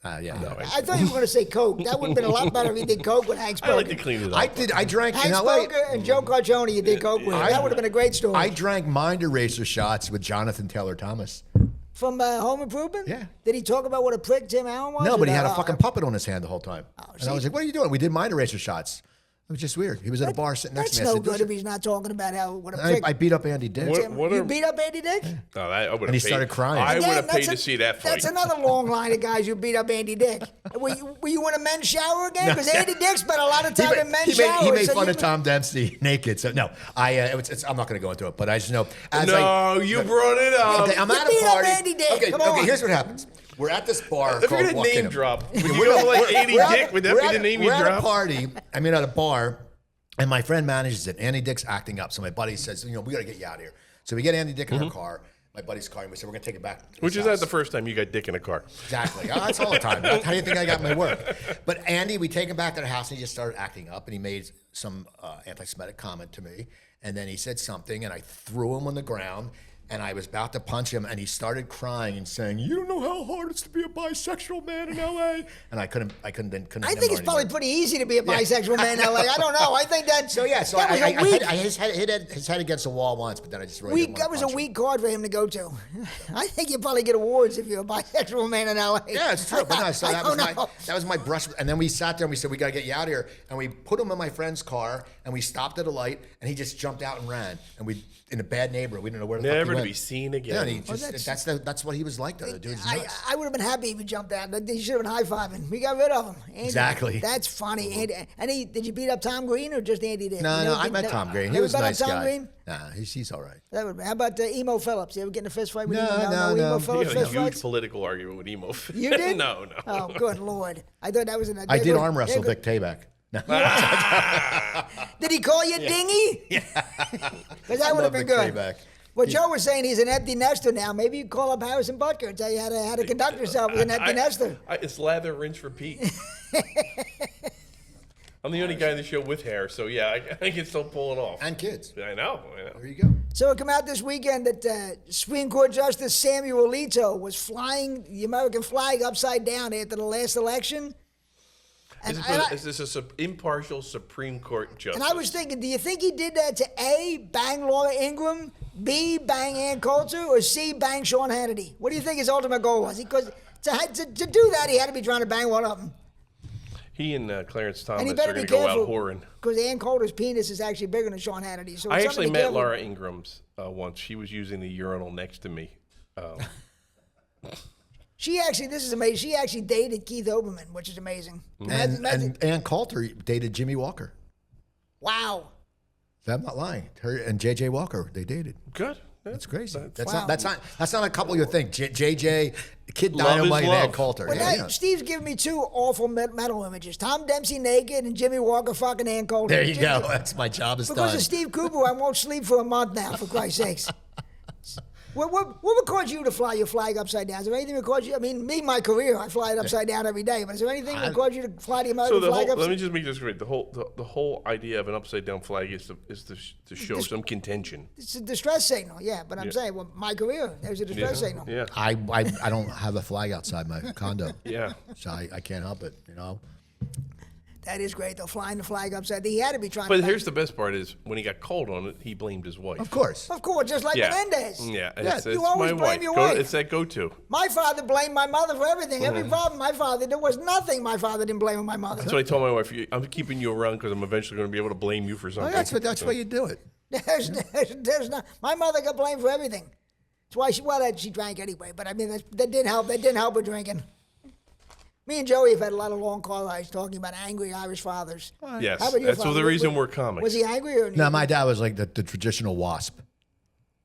Yeah. No, I thought you were going to say Coke. That would have been a lot better if you did Coke with Hank Spurka. I like to clean it up. I drank Hank in LA. Spurka and Joe Carcione you did Coke with. That would have been a great story. I drank mind eraser shots with Jonathan Taylor Thomas. From Home Improvement? Yeah. Did he talk about what a prick Tim Allen was? No, but he had a fucking puppet on his hand the whole time. And I was see? like, what are you doing? We did mind eraser shots. It was just weird. He was at a bar sitting next to me. That's no good if he's not talking about what a prick. I beat up Andy Dick. You beat up Andy Dick? Oh, I and he started crying. I would have paid to see that fight. That's another long line of guys who beat up Andy Dick. Were you in a men's shower again? Because Andy Dick spent a lot of time in men's showers. He made fun of Tom Dempsey naked. So no, I'm not going to go into it. But I just know. You brought it up. Okay, I'm at a party. Andy Dick. Okay, here's what happens. We're at this bar. If you're going to name drop, would you go like Andy Dick? Would that be the name you drop? We're at a party. I'm at a bar. And my friend manages it. Andy Dick's acting up. So my buddy says, we got to get you out of here. So we get Andy Dick in our car. my buddy's car, and we said we're gonna take it back. to Which his is not house. the first time you got dick in a car. Exactly. Oh, that's all the time. How do you think I got my work? But Andy, we take him back to the house, and he just started acting up, and he made some anti-Semitic comment to me, and then he said something, and I threw him on the ground, and I was about to punch him, and he started crying and saying, "You don't know how hard it's to be a bisexual man in LA." And I couldn't. I think it's probably pretty easy to be a bisexual man in LA. I don't know. I think that. So yeah, so I hit his head against the wall once, but then I just really didn't that was a punch him. weak card for him to go to. I think you probably get awards if you're a bisexual man in LA. Yeah, it's true. But no, so I that was my brush. And then we sat there and we said, we got to get you out of here. And we put him in my friend's car and we stopped at a light and he just jumped out and ran. And we, in a bad neighborhood, we didn't know where the fuck he Never to went. be seen again. Yeah, and he just, that's what he was like, though. The dude's nuts. I would have been happy if he jumped out. He should have been high-fiving. We got rid of him. Andy, Exactly. That's funny. Andy, did you beat up Tom Green or just Andy did? No, I met Tom Green. He Never was a bet on nice Tom guy. Green? Nah, he's all right. How about Emo Phillips? You ever get in a fist fight with No, Emo? no. Emo He Phillips had a fist huge fights? political argument with Emo. You did? No. Oh, good Lord. I thought that was I did arm wrestle Vic Tayback. No. Did he call you Dingy? Yeah. Because that would have been good. Tayback. Well, Joe was saying he's an empty nester now. Maybe you call up Harrison Butker and tell you how to conduct yourself as an empty nester. It's lather, rinse, repeat. I'm the only guy in the show with hair, so yeah, I can still pull it off. And kids. I know. There you go. So it came out this weekend that Supreme Court Justice Samuel Alito was flying the American flag upside down after the last election. Is this an impartial Supreme Court justice? And I was thinking, do you think he did that to A, bang Laura Ingraham, B, bang Ann Coulter, or C, bang Sean Hannity? What do you think his ultimate goal was? Because to do that, he had to be trying to bang one of them. He and Clarence Thomas And he are better going be to go out careful, whoring. because Ann Coulter's penis is actually bigger than Sean Hannity. So I it's actually something to be met careful. Laura Ingram's once. She was using the urinal next to me. This is amazing. She actually dated Keith Olbermann, which is amazing. And Ann Coulter dated Jimmy Walker. Wow. I'm not lying. Her and J.J. Walker, they dated. Good. That's crazy. Wow. That's not a couple you think. J.J., Kid Love is Dynamite, and Ann love. Coulter. Well, Yeah, now, Steve's giving me two awful mental images. Tom Dempsey naked and Jimmy Walker fucking Ann Coulter. There you go. That's my job is Because done. of Steve Cooper, I won't sleep for a month now, for Christ's sakes. What would cause you to fly your flag upside down? Is there anything that cause you? I mean, my career, I fly it upside down every day. But is there anything that cause you to fly the American flag upside down? Let me just make this great. The whole idea of an upside down flag is to show some contention. It's a distress signal, yeah. But I'm saying, well, my career, there's a distress signal. Yeah. I don't have a flag outside my condo. Yeah. So I can't help it, you know. That is great, though, flying the flag upside down. He had to be trying But to... here's the best part is when he got called on it, he blamed his wife. Of course. Of course, just like Yeah. Menendez. Yeah. Yeah, It's you always my blame wife. your wife. It's that go-to. My father blamed my mother for everything. Every problem my father, there was nothing my father didn't blame on my mother. That's what I told my wife. I'm keeping you around because I'm eventually going to be able to blame you for something. That's why you do it. There's not. My mother got blamed for everything. That's why she drank anyway. But I mean, that didn't help. That didn't help her drinking. Me and Joey have had a lot of long car rides talking about angry Irish fathers. Yes. How about your That's father? the reason we're comics. Was he angry or? No, my dad was like the traditional wasp,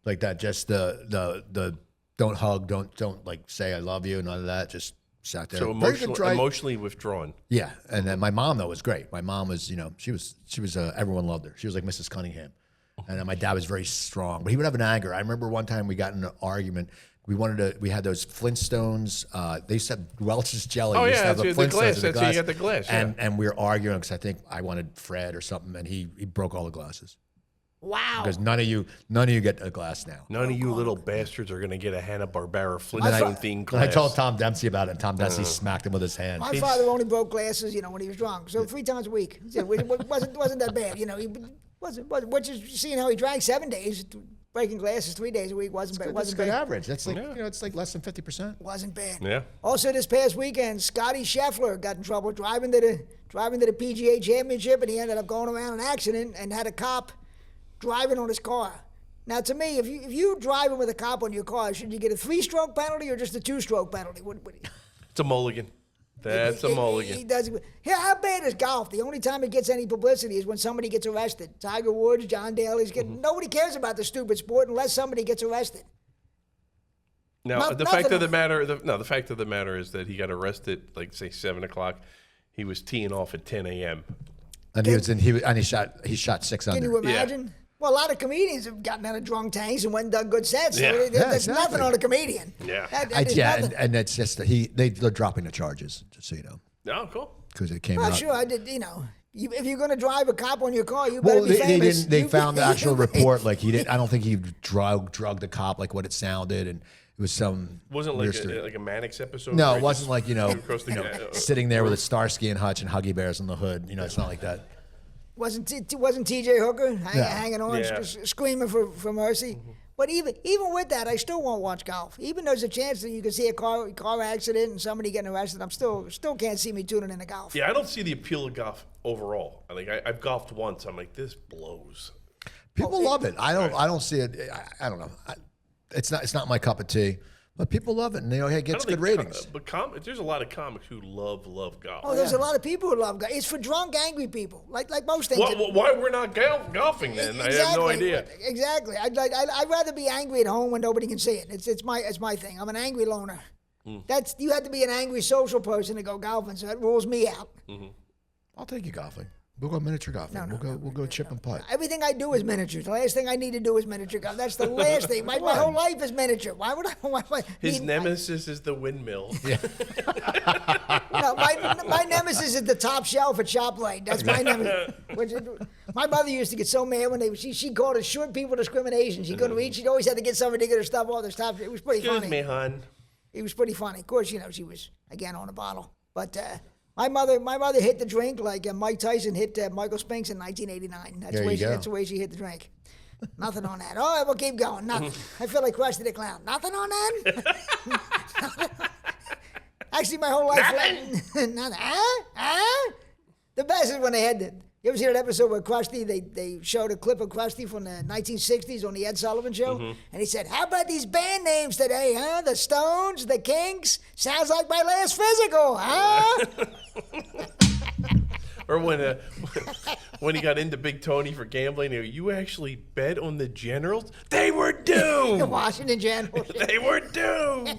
like that. Just the don't hug, don't like say I love you, none of that. Just sat there. So Very good drive. emotionally withdrawn. Yeah, and then my mom though was great. My mom was, she was everyone loved her. She was like Mrs. Cunningham, and then my dad was very strong, but he would have an anger. I remember one time we got in an argument. We had those Flintstones. They used to have Welch's jelly. Oh, We used yeah, to have the glass. That's how you got the glass, yeah. And we were arguing because I think I wanted Fred or something, and he broke all the glasses. Wow. Because none of you get a glass now. None of you little bastards are going to get a Hanna-Barbera Flintstone themed And glass. I told Tom Dempsey about it, and Tom Dempsey smacked him with his hand. My father only broke glasses, when he was drunk. So 3 times a week. It wasn't that bad. He wasn't. What you seeing how he drank 7 days, breaking glasses 3 days a week wasn't bad. That's Wasn't good bad. average. That's like it's like less than 50%. Wasn't bad. Yeah. Also, this past weekend, Scotty Scheffler got in trouble driving to the PGA Championship, and he ended up going around an accident and had a cop driving on his car. Now, to me, if you driving with a cop on your car, should you get a 3-stroke penalty or just a 2-stroke penalty? It's a mulligan. That's a mulligan. He does. Yeah, how bad is golf? The only time it gets any publicity is when somebody gets arrested. Tiger Woods, John Daly's getting. Nobody cares about the stupid sport unless somebody gets arrested. Now, the fact of the matter is that he got arrested, like say 7 o'clock. He was teeing off at 10 a.m. And he shot 6 under. Can you imagine? Well, a lot of comedians have gotten out of drunk tanks and went and done good sets. Yeah. So Yeah, there's exactly. nothing on a comedian. Yeah. That is nothing. and it's just they're dropping the charges, just so you know, Oh, cool. because it came Well, out. sure, I did. If you're going to drive a cop on your car, you Well, better be famous. They You- found the actual report. Like he didn't. I don't think he drugged the cop like what it sounded, and it was some. Wasn't weird like story. like a Mannix episode? No, where it he wasn't just like threw across the sitting there with a Starsky and Hutch and Huggy Bears on the hood. It's not like that. Wasn't T.J. Hooker hanging on, Yeah. screaming for mercy? But even with that, I still won't watch golf. Even though there's a chance that you can see a car accident and somebody getting arrested, I'm still can't see me tuning into golf. Yeah, I don't see the appeal of golf overall. I've golfed once. I'm like, this blows. People love it. I don't see it. I don't know. It's not my cup of tea. But people love it, and it gets good ratings. But there's a lot of comics who love golf. Oh, there's a lot of people who love golf. It's for drunk, angry people, like most things. Why we're not golfing then? Exactly. I have no idea. Exactly. I'd rather be angry at home when nobody can see it. It's my thing. I'm an angry loner. You have to be an angry social person to go golfing, so that rules me out. I'll take you golfing. We'll go miniature golfing. We'll go chip and putt. Everything I do is miniature. The last thing I need to do is miniature golf. That's the last thing. My whole life is miniature. Why would I? His nemesis is the windmill. No, my nemesis is the top shelf at ShopRite. That's my nemesis. My mother used to get so mad when she called it short people discrimination. She couldn't reach. She always had to get somebody to get her stuff off the top. It was pretty Excuse funny. me, hon. It was pretty funny. Of course, she was again on a bottle. But my mother hit the drink like Mike Tyson hit Michael Spinks in 1989. That's the way she hit the drink. Nothing on that. All right, we'll keep going. Nothing. I feel like Krusty the Clown. Nothing on that. Actually, my whole life. Nothing. The best is when they had you ever see that episode where Krusty, they showed a clip of Krusty from the 1960s on the Ed Sullivan Show? And he said, how about these band names today, huh? The Stones, the Kinks? Sounds like my last physical, huh? Or when he got into Big Tony for gambling, you actually bet on the Generals? They were The doomed! Washington Generals. They were doomed!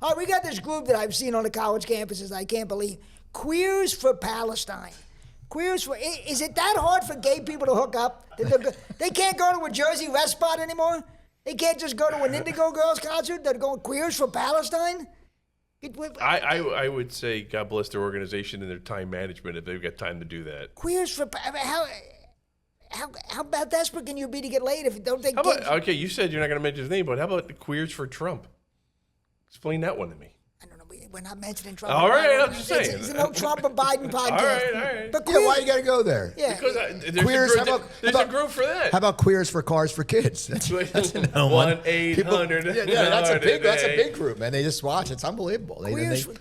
All right, we got this group that I've seen on the college campuses I can't believe. Queers for Palestine. Is it that hard for gay people to hook up? They can't go to a Jersey rest spot anymore? They can't just go to an Indigo Girls concert? They're going Queers for Palestine? I would say God bless their organization and their time management if they've got time to do that. Queers for how about desperate can you be to get laid if you don't think? Okay, you said you're not going to mention his name, but how about the Queers for Trump? Explain that one to me. I don't know. We're not mentioning Trump. All right, I'm just saying. It's no Trump or Biden podcast. All right. But Yeah, why you got to go there? Yeah. Because Queers, there's a group for that. How about queers for cars for kids? That's another one. 1-800. Yeah, that's a big group, man. They just watch. It's unbelievable.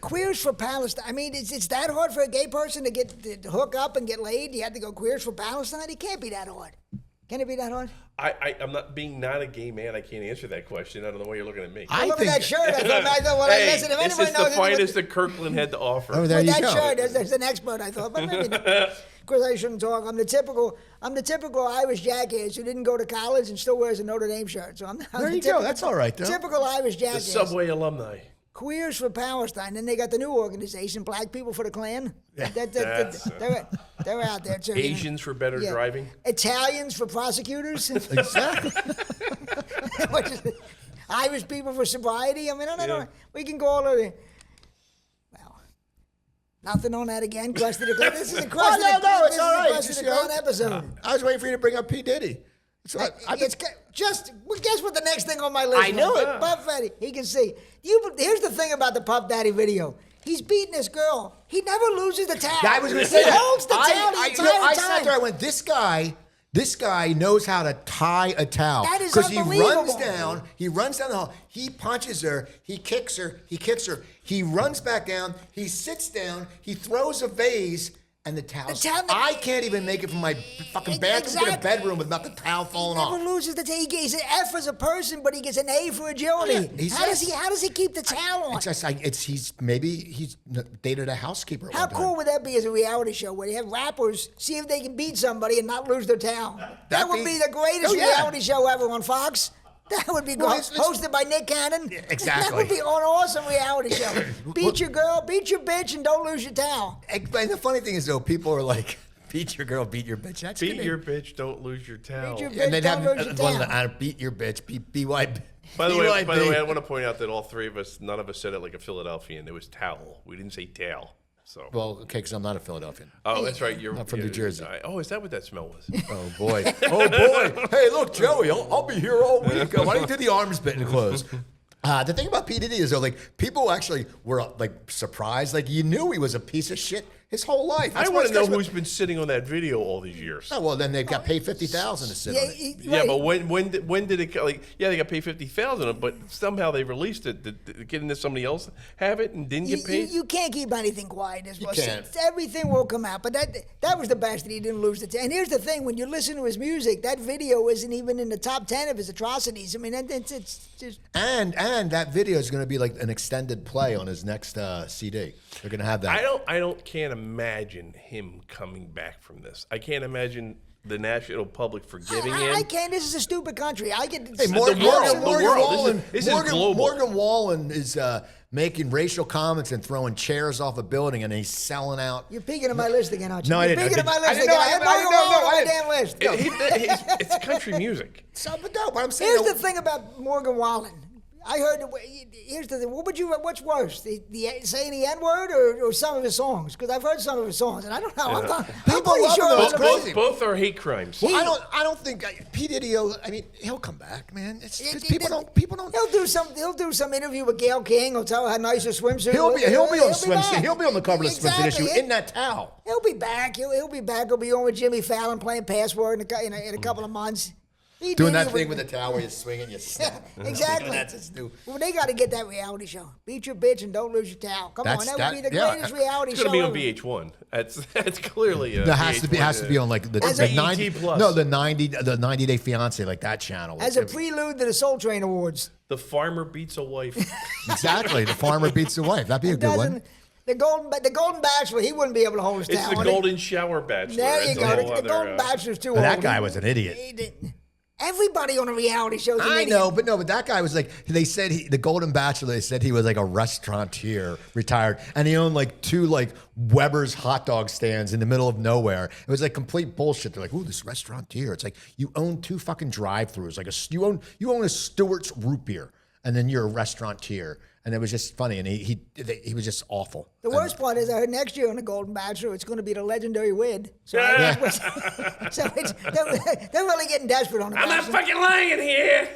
Queers for Palestine. I mean, it's that hard for a gay person to hook up and get laid? You have to go Queers for Palestine? It can't be that hard. Can it be that hard? I'm not a gay man. I can't answer that question. I don't know why you're looking at me. Look at that shirt. I thought, listen, if this anyone is the knows finest that Kirkland had to offer. Oh, there with you that go. shirt, there's an expert, I thought. But maybe not. Of course, I shouldn't talk. I'm the typical Irish jackass who didn't go to college and still wears a Notre Dame shirt. So I'm There you go. That's all right, though. Typical Irish The jackass. Subway alumni. Queers for Palestine. Then they got the new organization, Black People for the Klan. Yeah. They're out there too. Asians for better driving. Italians for prosecutors. Exactly. Irish people for sobriety. I mean, I don't know. We can go all over there. Well, nothing on that again. Krusty the Clown. This is a Krusty it's all right. Krusty the Clown episode. I was waiting for you to bring up P. Diddy. Guess what the next thing on my list I know was? it. Puff Daddy. He can see. Here's the thing about the Puff Daddy video. He's beating this girl. He never loses the towel. I was going to say he that. holds the towel the entire I time. sat there. I went, this guy knows how to tie a towel. That is because unbelievable. he runs down the hall, he punches her, he kicks her, he runs back down, he sits down, he throws a vase, and the towel. I can't even make it from my fucking bathroom to the bedroom without the towel falling off. He never loses the towel. He gets an F as a person, but he gets an A for agility. How does he keep the towel on? He's dated a housekeeper. How cool would that be as a reality show where they have rappers see if they can beat somebody and not lose their towel? That would be the greatest reality show ever on Fox. That would be great. Hosted by Nick Cannon. Exactly. That would be an awesome reality show. Beat your girl, beat your bitch, and don't lose your towel. And the funny thing is, though, people are like, Beat your girl, beat your bitch. That's Beat good. your bitch, don't lose your towel. Beat your And they'd Don't have lose your one of the towel. beat your bitch, BYB. By the way, I want to point out that all three of us, none of us said it like a Philadelphian. It was towel. We didn't say towel. So. Well, okay, because I'm not a Philadelphian. Oh, that's right. You're from New Jersey. Oh, is that what that smell was? Oh boy! Oh boy! Hey, look, Joey, I'll be here all week. Why don't you do the arms bit and close? The thing about P. Diddy is though, like people actually were like surprised. Like you knew he was a piece of shit his whole life. I want to know who's been sitting on that video all these years. Oh well, then they've got paid $50,000 to sit on it. Yeah, but when did it? Like, yeah, they got paid $50,000, but somehow they released it. Did getting somebody else have it and didn't get paid? You can't keep anything quiet. As well. can't. Everything will come out. But that was the best that he didn't lose the. And here's the thing: when you listen to his music, that video isn't even in the top 10 of his atrocities. I mean, it's just. And that video is going to be like an extended play on his next CD. They're going to have that. Can't imagine him coming back from this. I can't imagine the national public forgiving him. I can't. This is a stupid country. I can. Hey, Morgan world. This is global. Morgan Wallen is making racial comments and throwing chairs off a building, and he's selling out. You're peeking on my list again, aren't you? No, I You're didn't. peeking on my I list didn't again. know. I had I Morgan didn't know. Wallen on I my damn list. It's country music. But I'm saying. Here's the thing about Morgan Wallen. I heard. Here's the thing. What's worse, the saying the N word or some of his songs? Because I've heard some of his songs, and I don't know. I'm pretty love sure those. it's Both- crazy. Both are hate crimes. Well, I don't think P. Diddy. I mean, he'll come back, man. It's just people don't. He'll do some interview with Gayle King. He'll tell her how nice her swimsuit. He'll be on swimsuit. back. He'll be on the cover of the swimsuit issue Exactly. in that towel. He'll be back. He'll be back. He'll be on with Jimmy Fallon playing Password in a couple of months. Doing that thing with the towel where you're swinging, you snap. Exactly. That's his new. Well, they got to get that reality show. Beat your bitch and don't lose your towel. Come on, that would be the greatest reality It's show. going to be on ever. VH1. That's clearly a That has to be on like the As a 90 plus. No, the 90 Day Fiance, like that channel. As a prelude to the Soul Train Awards. The farmer beats a wife. Exactly. The farmer beats the wife. That'd be a good one. The Golden Bachelor, he wouldn't be able to hold his It's towel. the Golden Shower Bachelor. There you That's a go. whole The Golden Bachelor's too But old. that guy was an idiot. He didn't. Everybody on a reality show is an I idiot. know, but that guy was like, they said the Golden Bachelor, they said he was like a restaurateur, retired, and he owned like two like Weber's hot dog stands in the middle of nowhere. It was like complete bullshit. They're like, ooh, this restaurateur. It's like you own two fucking drive-throughs, like you own a Stewart's root beer, and then you're a restaurateur. And it was just funny, and he was just awful. The worst part is I heard next year on the Golden Bachelor it's going to be the legendary Wid. So, they're really getting desperate on the I'm not Bachelor. fucking lying here.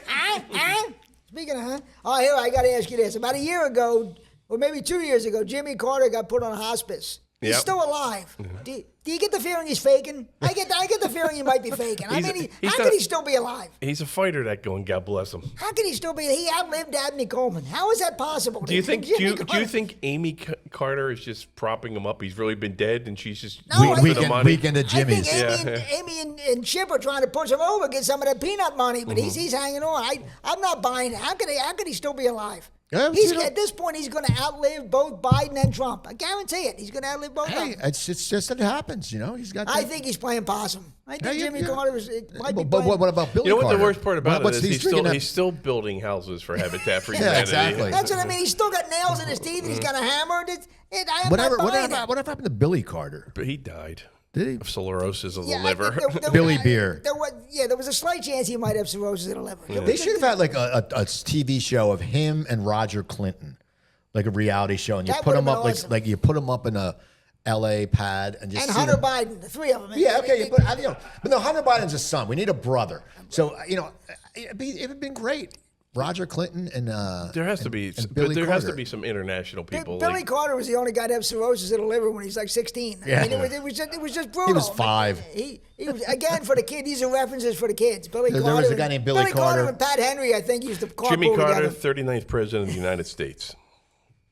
Speaking of, here I got to ask you this. About a year ago, or maybe 2 years ago, Jimmy Carter got put on hospice. He's Yep. still alive. Do you get the feeling he's faking? I get the feeling he might be faking. I mean, how not- could he still be alive? He's a fighter, that going. God bless him. How could he still be? He outlived Abney Coleman. How is that possible? Do you think? Do Jimmy you Carter- think Amy Carter is just propping him up? He's really been dead, and she's just No, waiting for the money. Weekend at Jimmy's. I think Amy and Chip are trying to push him over, get some of that peanut money, but he's hanging on. I'm not buying it. How could he still be alive? Yeah, At this point, he's going to outlive both Biden and Trump. I guarantee it. He's going to outlive both of Hey, them. it's just that it happens, you know. He's got. I think he's playing possum. I think Jimmy Carter might be But playing. what about Billy You know what Carter? the worst part about What's it is? he's drinking that- He's still building houses for Habitat for Yeah, Humanity. exactly. That's what I mean. He's still got nails in his teeth, and he's got a hammer. I am Whatever not buying it. whatever happened to Billy Carter? But he died Did he? of cirrhosis of the Yeah, I liver. think Billy Beer. There was a slight chance he might have cirrhosis of the liver. They should have had like a TV show of him and Roger Clinton, like a reality show, and you That put would've him up been awesome. like you put him up in a L.A. pad and just And see Hunter them. Biden, the three of them. Yeah, okay, but no, Hunter Biden's a son. We need a brother. So it'd been great. Roger Clinton and There has to be, and Billy there has to Carter. be some international people. Billy like, Carter was the only guy to have cirrhosis of the liver when he's like 16. Yeah. I mean, it was just brutal. He was 5. He was, again, for the kid, these are references for the kids. Billy There Carter. was a guy named Billy Carter Carter. and Pat Henry, I think, used to carpool Jimmy Carter, together. 39th president of the United States.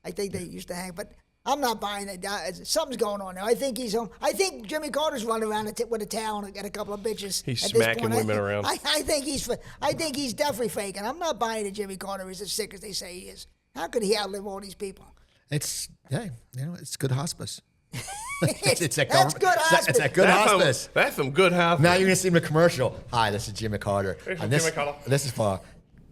I think they used to hang, but I'm not buying it. Something's going on there. I think he's home. I think Jimmy Carter's running around with a towel and got a couple of bitches. He's at this smacking point. women around. I think he's definitely faking. I'm not buying that Jimmy Carter is as sick as they say he is. How could he outlive all these people? it's it's good hospice. it's that That's government- good hospice. It's that good hospice. That's some good hospice. Now you're gonna see him in a commercial. Hi, this is Jimmy Carter. Hey, And this, Jimmy Carter. this is for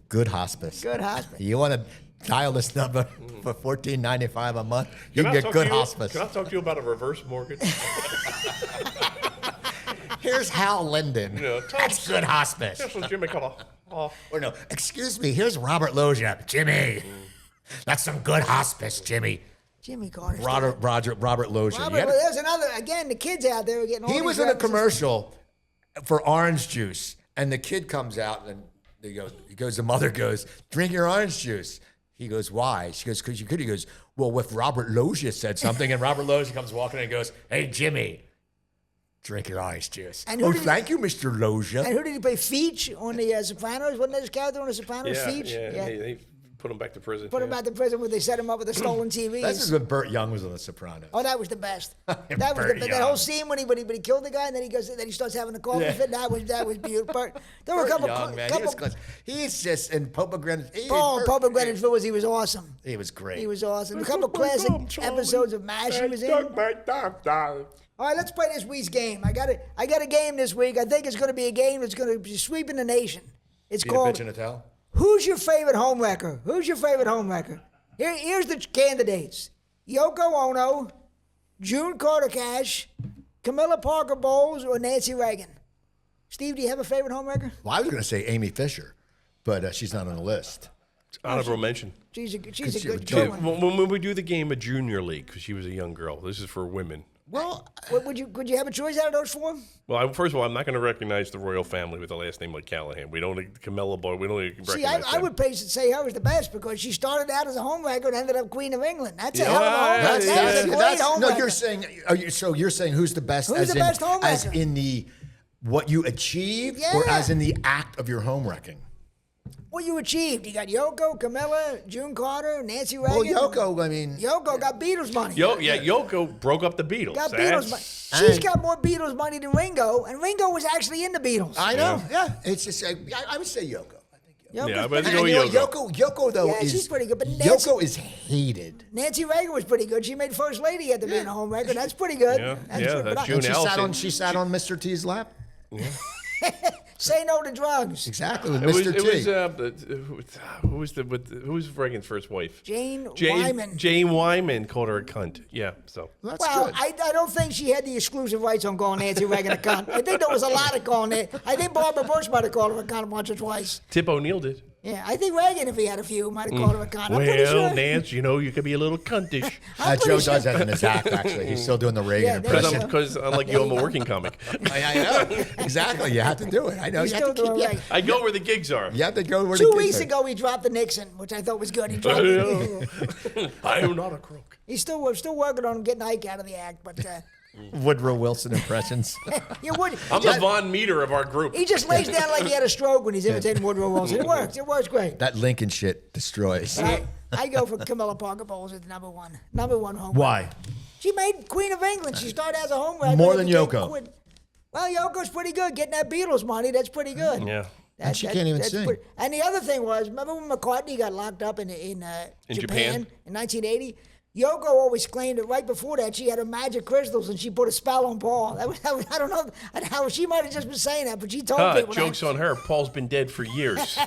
good hospice. Good hospice. You want to dial this number for $14.95 a month. You Can can I get talk good to you- hospice. Can I talk to you about a reverse mortgage? Here's Hal Linden. That's good hospice. That's what Jimmy called Or no, excuse me, here's Robert Loggia. Jimmy, that's some good hospice, Jimmy. Jimmy Carter. Robert Loggia. Robert, there's another, again, the kids out there are getting all He these was in a references. commercial for orange juice, and the kid comes out, and the mother goes, drink your orange juice. He goes, why? She goes, because you could. He goes, well, if Robert Loggia said something, and Robert Loggia comes walking in and goes, hey, Jimmy, drink your orange juice. And who did he- thank you, Mr. Loggia. And who did he play? Feach on the Sopranos? Wasn't that his character on the Sopranos? Feach? Yeah. They put him back to prison. Put him back to prison where they set him up with the stolen TVs. This is when Burt Young was on The Sopranos. Oh, that was the best. That was Burt that Young. whole scene when he killed the guy and then he starts having a coffee fit. That was beautiful. There were a couple. Young, man. He's just in Pope of Greenwich. Pope of Greenwich Village, he was awesome. He was great. He was awesome. A couple classic episodes of MASH he was in. All right, let's play this week's game. I got a game this week. I think it's going to be a game that's going to be sweeping the nation. It's Be a called bitch and a towel? Who's Your Favorite Homewrecker? Who's your favorite homewrecker? Here's the candidates: Yoko Ono, June Carter Cash, Camilla Parker Bowles, or Nancy Reagan. Steve, do you have a favorite homewrecker? Well, I was going to say Amy Fisher, but she's not on the list. Honorable mention. She's a she good was Yeah, one. when we do the game of Junior League, because she was a young girl. This is for women. Well, Could you have a choice out of those four? Well, first of all, I'm not going to recognize the royal family with a last name like Callahan. We don't, Camilla Boy, we don't recognize See, I them. would say her was the best because she started out as a homewrecker and ended up Queen of England. That's a Yeah, hell of a well, homewrecker. That's a great homewrecker. no, you're saying. So you're saying who's the best? Who's as the in, best homewrecker? As in the what you achieved, or Yeah. as in the act of your home wrecking? What you achieved? You got Yoko, Camilla, June Carter, Nancy Reagan. Well, Yoko. I mean, Yoko got Beatles money. Yoko broke up the Beatles. Got That's- Beatles money. She's got more Beatles money than Ringo, and Ringo was actually in the Beatles. I know. Yeah, it's just. I would say Yoko. Yoko's Yeah, but pretty I And think you know, Yoko. Yoko though Yeah, is she's pretty good, but Yoko is hated. Nancy Reagan was pretty good. She made first lady at the being a home record. That's pretty good. Yeah, That's yeah, good. that's But June And Allison. she sat on Mr. T's lap. say no to drugs. Exactly with It was, Mr. it T. was, who was Reagan's first wife? Jane Wyman. Jane Wyman called her a cunt. Yeah, so. That's Well, good. I don't think she had the exclusive rights on calling Nancy Reagan a cunt. I think there was a lot of calling it. I think Barbara Bush might have called her a cunt once or twice. Tip O'Neill did. Yeah, I think Reagan, if he had a few, might have called her a cunt. I'm pretty Well, sure. Nance, you could be a little cuntish. I'm Joe pretty sure. does that in his act, actually. He's still doing the Reagan Yeah, there you impression. go. Because unlike you, I'm a working comic. I know. Exactly. You have to do it. I know. He's You have still to doing keep. right. I go where the gigs are. You have to go where 2 the kids weeks are. ago, he dropped the Nixon, which I thought was good. He dropped it. I am not a crook. He's still working on getting Ike out of the act, but Woodrow Wilson impressions. you would. I'm the Von Meter of our group. He just lays down like he had a stroke when he's imitating Woodrow Wilson. It works. It works great. That Lincoln shit destroys. I go for Camilla Parker Bowles as number one. Number one home. Why? She made Queen of England. She started as a home wrecker. More and than became Yoko. Queen. Well, Yoko's pretty good. Getting that Beatles money, that's pretty good. Yeah. And she can't even sing. And the other thing was, remember when McCartney got locked up in Japan in 1980? Yoko always claimed that right before that she had her magic crystals and she put a spell on Paul. That was I don't know how she might have just been saying that, but she told people Joke's that. on her. Paul's been dead for years.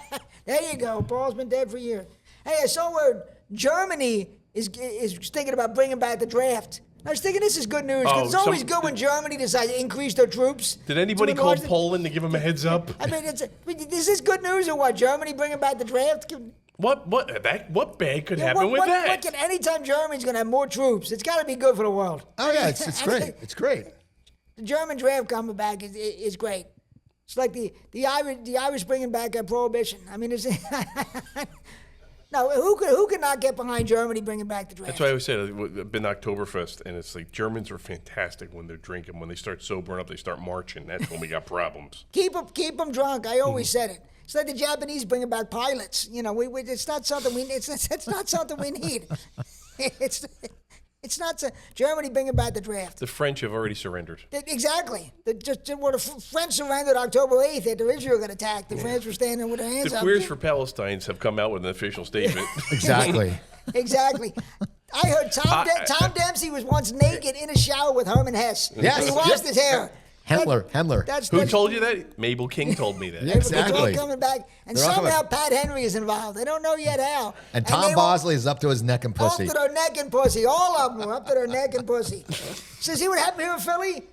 There you go. Paul's been dead for years. Hey, I saw where Germany is thinking about bringing back the draft. I was thinking this is good news because it's always good when Germany decides to increase their troops. Did anybody to call enlarge the- Poland to give him a heads up? I mean, is this good news or what? Germany bringing back the draft? What bad could happen with that? What can anytime Germany's going to have more troops? It's got to be good for the world. Oh yeah, it's great. It's great. The German draft coming back is great. It's like the Irish bringing back prohibition. I mean, it's no, who could not get behind Germany bringing back the draft? That's why I always say I've been Oktoberfest, and it's like Germans are fantastic when they're drinking. When they start sobering up, they start marching. That's when we got problems. Keep them drunk. I always said it. It's like the Japanese bringing back pilots. You know, it's not something we. It's not something we need. It's not Germany bringing back the draft. The French have already surrendered. Exactly. The French surrendered October 8th after Israel got attacked. The French were standing with their hands The up. Queers for Palestine have come out with an official statement. Exactly. Exactly. I heard Tom Dempsey was once naked in a shower with Herman Hess. Yes. He washed his hair. Hemler. Who told you that? Mabel King told me that. Yeah, exactly. It's all coming back, and They're all somehow coming- Pat Henry is involved. They don't know yet how. And Tom Bosley is up to his neck and pussy. Up to their neck and pussy. All of them are up to their neck and pussy. So see what happened here in Philly?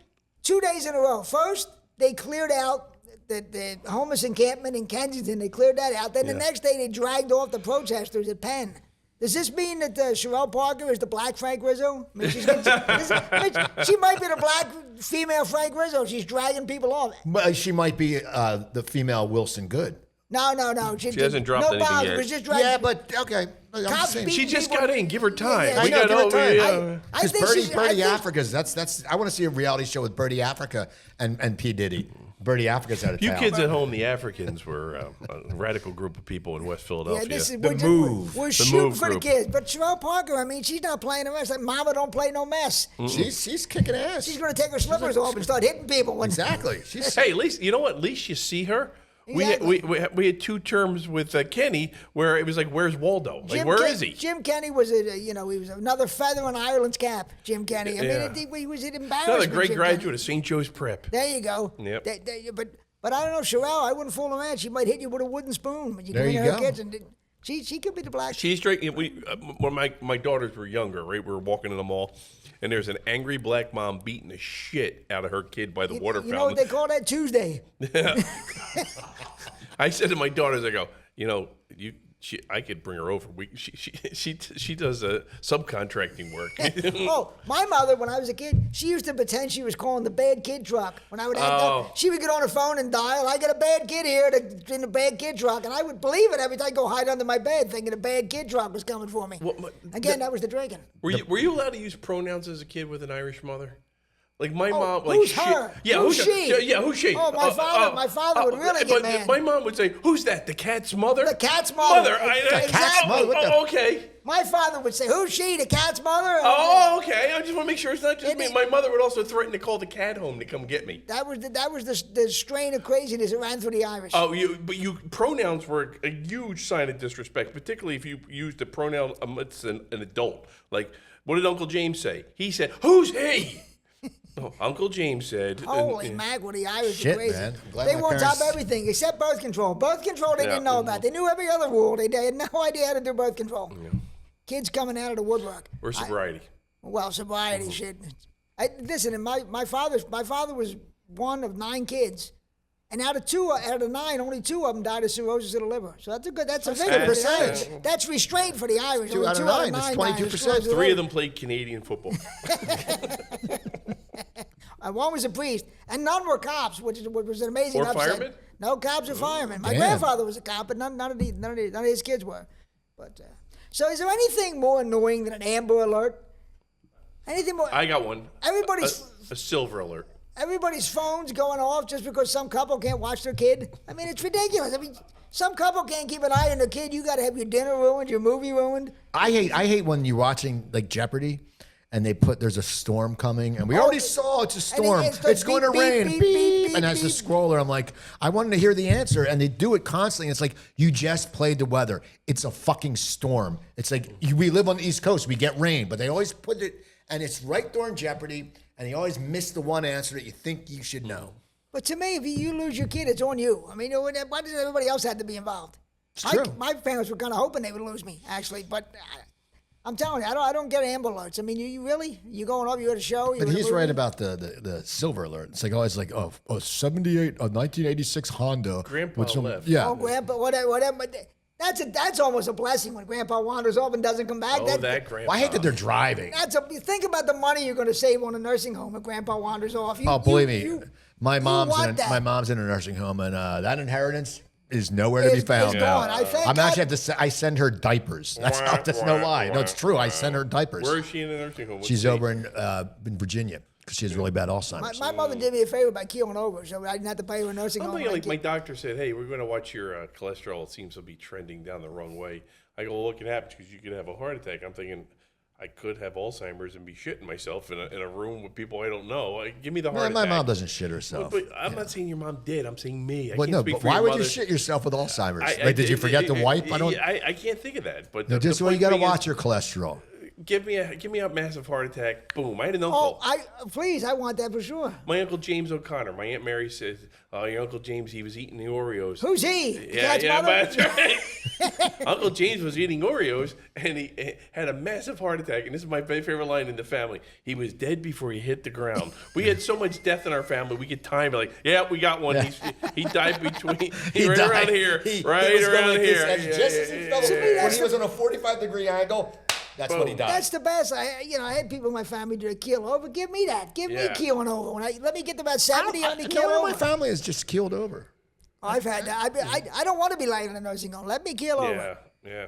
2 days in a row. First, they cleared out the homeless encampment in Kensington. They cleared that out. Then the next day, they dragged off the protesters at Penn. Does this mean that Charelle Parker is the black Frank Rizzo? I mean, she might be the black female Frank Rizzo. She's dragging people off. She might be the female Wilson Good. No. She hasn't dropped anything bombs, yet. it was just dragging. Yeah, but okay. I'm Cops just saying. beat She just people. got in. Give her time. Yeah, I know, give her time. I Because think Birdie Africa's that's I want to see a reality show with Birdie Africa and P Diddy. Birdie Africa's out of You town. kids at home, the Africans were a radical group of people in West Philadelphia. We're shooting Move for the group. kids. But Charelle Parker, I mean, she's not playing the mess. Like, Mama don't play no mess. She's kicking ass. She's going to take her slippers off and start hitting people. When, Exactly. She's Hey, at least you know what? At least you see her. Exactly. We had 2 terms with Kenny where it was like, "Where's Waldo? Like, where is he?" Jim Kenny was he was another feather in Ireland's cap. Jim Kenny. I mean, he was an embarrassment. Another great Jim graduate Kenny. of St. Joe's Prep. There you go. Yep. But I don't know, Charelle. I wouldn't fool around. She might hit you with a wooden spoon when you There come you in her go. kitchen. She could be the black. She's straight. When my daughters were younger, right? We were walking in the mall, and there's an angry black mom beating the shit out of her kid by the water You know what fountain. they call that? Tuesday. I said to my daughters, I go, I could bring her over. She does subcontracting work. Oh, my mother, when I was a kid, she used to pretend she was calling the bad kid truck. When I would act up, she would get on her phone and dial, "I got a bad kid here in the bad kid truck." And I would believe it every time I go hide under my bed thinking a bad kid truck was coming for me. Again, that was the drinking. Were you allowed to use pronouns as a kid with an Irish mother? Like my mom, like who's she, her? yeah, Who's who's she? Yeah, who's she? Oh, my father would really get but mad. My mom would say, "Who's that? The cat's mother?" The cat's mother. The cat's mother? What the- Okay. My father would say, "Who's she? The cat's mother?" Oh, okay. I just want to make sure it's not just me. My mother would also threaten to call the cat home to come get me. That was the strain of craziness that ran through the Irish. Oh, pronouns were a huge sign of disrespect, particularly if you used a pronoun amidst an adult. Like, what did Uncle James say? He said, "Who's he?" Oh, Uncle James said. Holy mac, what the Irish Shit, are crazy. man. I'm glad They my were on top of parents- everything except birth control. Birth control they Yeah. didn't know about. They knew every other rule. They had no idea how to do birth control. Kids coming out of the woodwork. Or sobriety. Well, sobriety shit. Listen, and my father was one of 9 kids. And out of 9, only 2 of them died of cirrhosis of the liver. So that's a good percentage. That's restraint for the Irish. 2 Only out of 2 out 9, of 9 that's died of 22%. cirrhosis the 3 liver. of them played Canadian football. One was a priest, and none were cops, which was an amazing Or upset. firemen? No cops or firemen. My Damn. grandfather was a cop, but none of his kids were. But so, is there anything more annoying than an Amber Alert? Anything more? I got one. Everybody's A silver alert. everybody's phones going off just because some couple can't watch their kid. I mean, it's ridiculous. I mean, some couple can't keep an eye on their kid. You got to have your dinner ruined, your movie ruined. I hate when you're watching like Jeopardy and they put there's a storm coming and we already saw it's a storm. it starts It's going to beep, rain. beep, Beep. beep, beep, And as the beep. scroller, I'm like, I wanted to hear the answer. And they do it constantly. It's like, you just played the weather. It's a fucking storm. It's like, we live on the East Coast. We get rain. But they always put it, and it's right during Jeopardy. And you always miss the one answer that you think you should know. But to me, if you lose your kid, it's on you. I mean, why does everybody else have to be involved? It's true. My parents were kind of hoping they would lose me, actually. But I'm telling you, I don't get Amber Alerts. I mean, you really? You going up, you at a show? You But at a he's movie? right about the silver alert. It's like always like, 78, 1986 Honda. Grandpa left. Yeah. Oh, Grandpa, whatever. That's almost a blessing when Grandpa wanders off and doesn't come back. Oh, that grandpa. Well, I hate that they're driving. Think about the money you're going to save on a nursing home if Grandpa wanders off. Believe me, my mom's want in that. my mom's in a nursing home, and that inheritance is nowhere to be It's found. gone. I think I'm actually I send her diapers. That's no lie. No, it's true. I send her diapers. Where is she in the nursing home? What's She's the- over in Virginia because she has really bad Alzheimer's. My mother did me a favor by keeling over, so I didn't have to pay her a nursing I'm home. thinking, like, my doctor said, "Hey, we're going to watch your cholesterol. It seems to be trending down the wrong way." I go, "Well, what can happen? Because you could have a heart attack." I'm thinking, I could have Alzheimer's and be shitting myself in a room with people I don't know. Give me the heart My attack. mom doesn't shit herself. But I'm not saying your mom did. I'm saying me. I But can't no, speak but for why your would mother. you shit yourself with Alzheimer's? Did you forget to wipe? I can't think of that. But Just the well, you point got to being is, watch your cholesterol. give me a massive heart attack. Boom. I had an Oh, uncle. please, I want that for sure. My Uncle James O'Connor. My Aunt Mary says, your Uncle James, he was eating the Oreos. Who's he? Yeah, Cat's yeah, mother? that's right. Uncle James was eating Oreos, and he had a massive heart attack. And this is my favorite line in the family. He was dead before he hit the ground. We had so much death in our family, we could time it. Like, yeah, we got one. He died between, around here, right around here. And just as he fell over, when he was on a 45-degree angle, that's when he died. That's the best. I had people in my family do a keel over. Give me that. Give me keeling over. Let me get to about 70 on the keel No one in over. my family is just keeled over. I've had that. I don't want to be laying in a nursing home. Let me keel over. Yeah.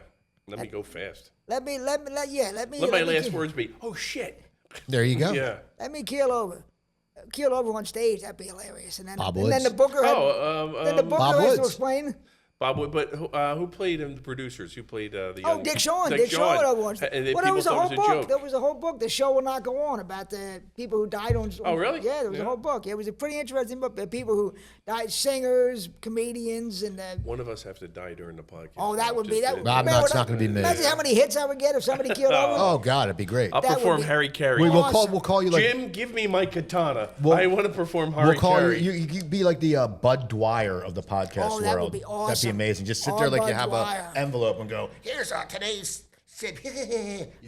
Let me go fast. Let my last words be, oh shit. There you go. Yeah. Let me keel over. Keel over on stage. That'd be hilarious. And then, Bob and then Woods. the booker. Then the booker Bob has to Woods. explain. Bob Wood, but who played him? The producers who played the young. Oh, Dick Shawn. Dick Shawn over once. And Well, there was a people whole thought it was a book. joke. There was a whole book. The show will not go on about the people who died on. Oh, really? Yeah, there was a whole book. It was a pretty interesting book. The people who died, singers, comedians, and One of us have to die during the podcast. oh, that would be that. Bob, man, it's not going to be me. Imagine how many hits I would get if somebody killed over. Oh God, it'd be great. I'll that would perform be Harry Carey. We'll awesome. call you like Jim, give me my katana. We'll- I want to perform Harry we'll call Carey. you. You'd be like the Bud Dwyer of the podcast Oh, that would world. be That'd awesome. be amazing. Just sit Oh, there like Bud you have Dwyer. an envelope and go, "Here's today's."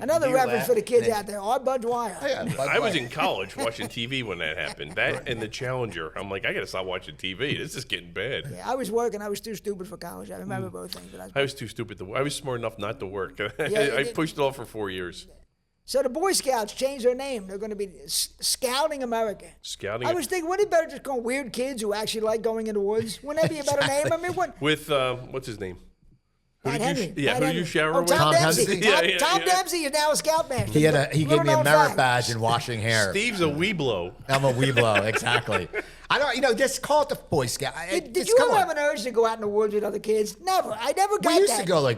Another do reference that, for the kids and then- out there. Or Bud Dwyer. Oh, yeah, Bud I was Dwyer. in college watching TV when that happened. That and the Challenger. I'm like, I gotta stop watching TV. This is getting bad. Yeah, I was working. I was too stupid for college. I remember both things. But I was too stupid to. I was smart enough not to work. I it- pushed it off for 4 years. So the Boy Scouts changed their name. They're going to be Scouting America. Scouting. I was thinking, wouldn't it better just call Weird Kids who actually like going in the woods? Wouldn't that be a better name? I mean, what? With what's his name? Pat Henry. Who did Henry. you shower Oh, with? Tom Tom Dempsey. Dempsey. Tom Yeah. Dempsey is now a Scoutmaster. He gave me a Little-known merit fact. badge in washing hair. Steve's a weeblo. I'm a weeblo, exactly. I don't, just call it the Boy Scout. Did you ever have an urge to go out in the woods with other kids? Never. I never got We used that. to go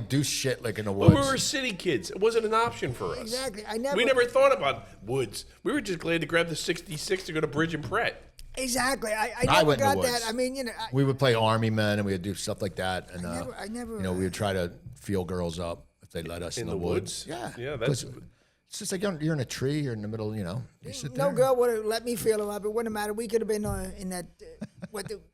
do shit like in the Well, woods. we were city kids. It wasn't an option for us. Exactly. We never thought about woods. We were just glad to grab the 66 to go to Bridge and Pratt. Exactly. I I never went in the got woods. that. I mean, We would play army men and we would do stuff like that. And I never, we would try to feel girls up if they let us in the woods. Yeah, Yeah, that's. 'Cause it's just like you're in a tree, you're in the middle, you sit there. no girl would have let me feel her up. It wouldn't matter. We could have been in that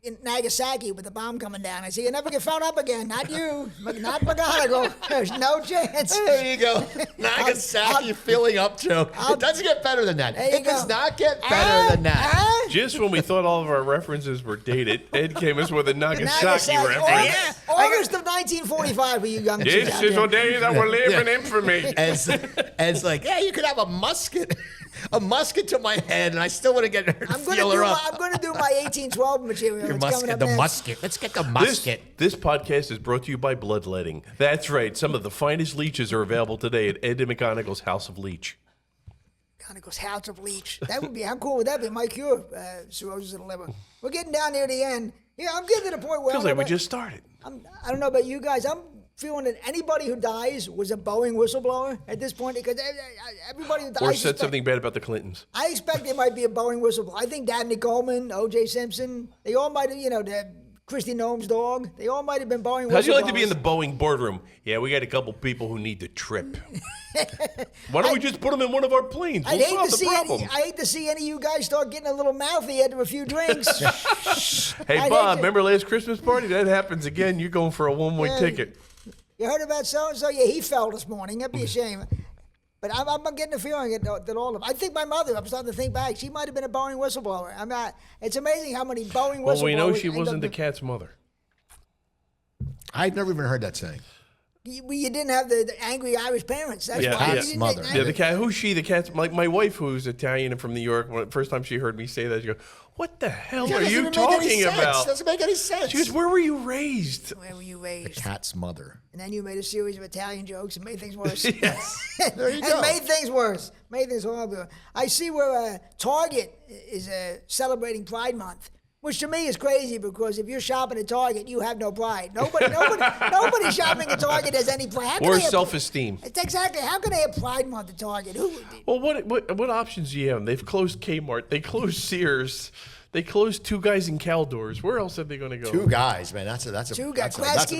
in Nagasaki with the bomb coming down. I see you never get found up again. Not you. Not McGonigal. There's no chance. There you go. Nagasaki filling up joke. It doesn't get better than that. There you It does go. not get better than that. Just when we thought all of our references were dated, Ed came us with a Nagasaki reference. August of 1945 for you young kids This out is there. a day that will live in infamy. And it's like, yeah, you could have a musket to my head, and I still want to get her I'm gonna feel do her my, up. I'm going to do my 1812 material. Your It's coming musket, up the next. musket. Let's get the musket. This podcast is brought to you by Bloodletting. That's right. Some of the finest leeches are available today at Ed and McGonigal's House of Leech. McGonigal's House of Leech. That would be. How cool would that be? My cure, cirrhosis of the liver. We're getting down near the end. Yeah, I'm getting to the point where Feels I'm like we about- just started. I don't know about you guys. I'm feeling that anybody who dies was a Boeing whistleblower at this point because everybody who dies. Or said something bad about the Clintons. I expect they might be a Boeing whistleblower. I think Dabney Coleman, O.J. Simpson, they all might have, the Christy Noem's dog, they all might have been Boeing whistleblowers. How'd you like to be in the Boeing boardroom? Yeah, we got a couple people who need to trip. Why don't we just put them in one of our planes? We'll solve the problem. I hate to see any of you guys start getting a little mouthy after a few drinks. Hey, I'd hate Bob, to- remember last Christmas party? That happens again. You're going for a one-way Yeah. ticket. You heard about so-and-so? Yeah, he fell this morning. That'd be a shame. But I'm getting the feeling that all of them. I think my mother, I'm starting to think back, she might have been a Boeing whistleblower. I'm not. It's amazing how many Boeing whistleblowers. Well, we know she end up wasn't the being- cat's mother. I've never even heard that saying. You didn't have the angry Irish parents. That's Yeah, why. yeah. You didn't Mother. get- Yeah, the cat. Who's she? The cat's like my wife, who's Italian and from New York. First time she heard me say that, she goes, "What the hell That are doesn't you even make any talking sense. about?" Doesn't make any sense. She goes, "Where were you raised?" Where were you raised? Cat's mother. And then you made a series of Italian jokes and made things worse. Yes. There you and go. made things worse. Made things horrible. I see where Target is celebrating Pride Month. Which to me is crazy because if you're shopping at Target, you have no pride. Nobody shopping at Target has any pride. Or self-esteem. Exactly. How can they have Pride Month at Target? Well, what options do you have? They've closed Kmart. They closed Sears. They closed Two Guys in Caldors. Where else are they going to go? Two Guys, man. That's an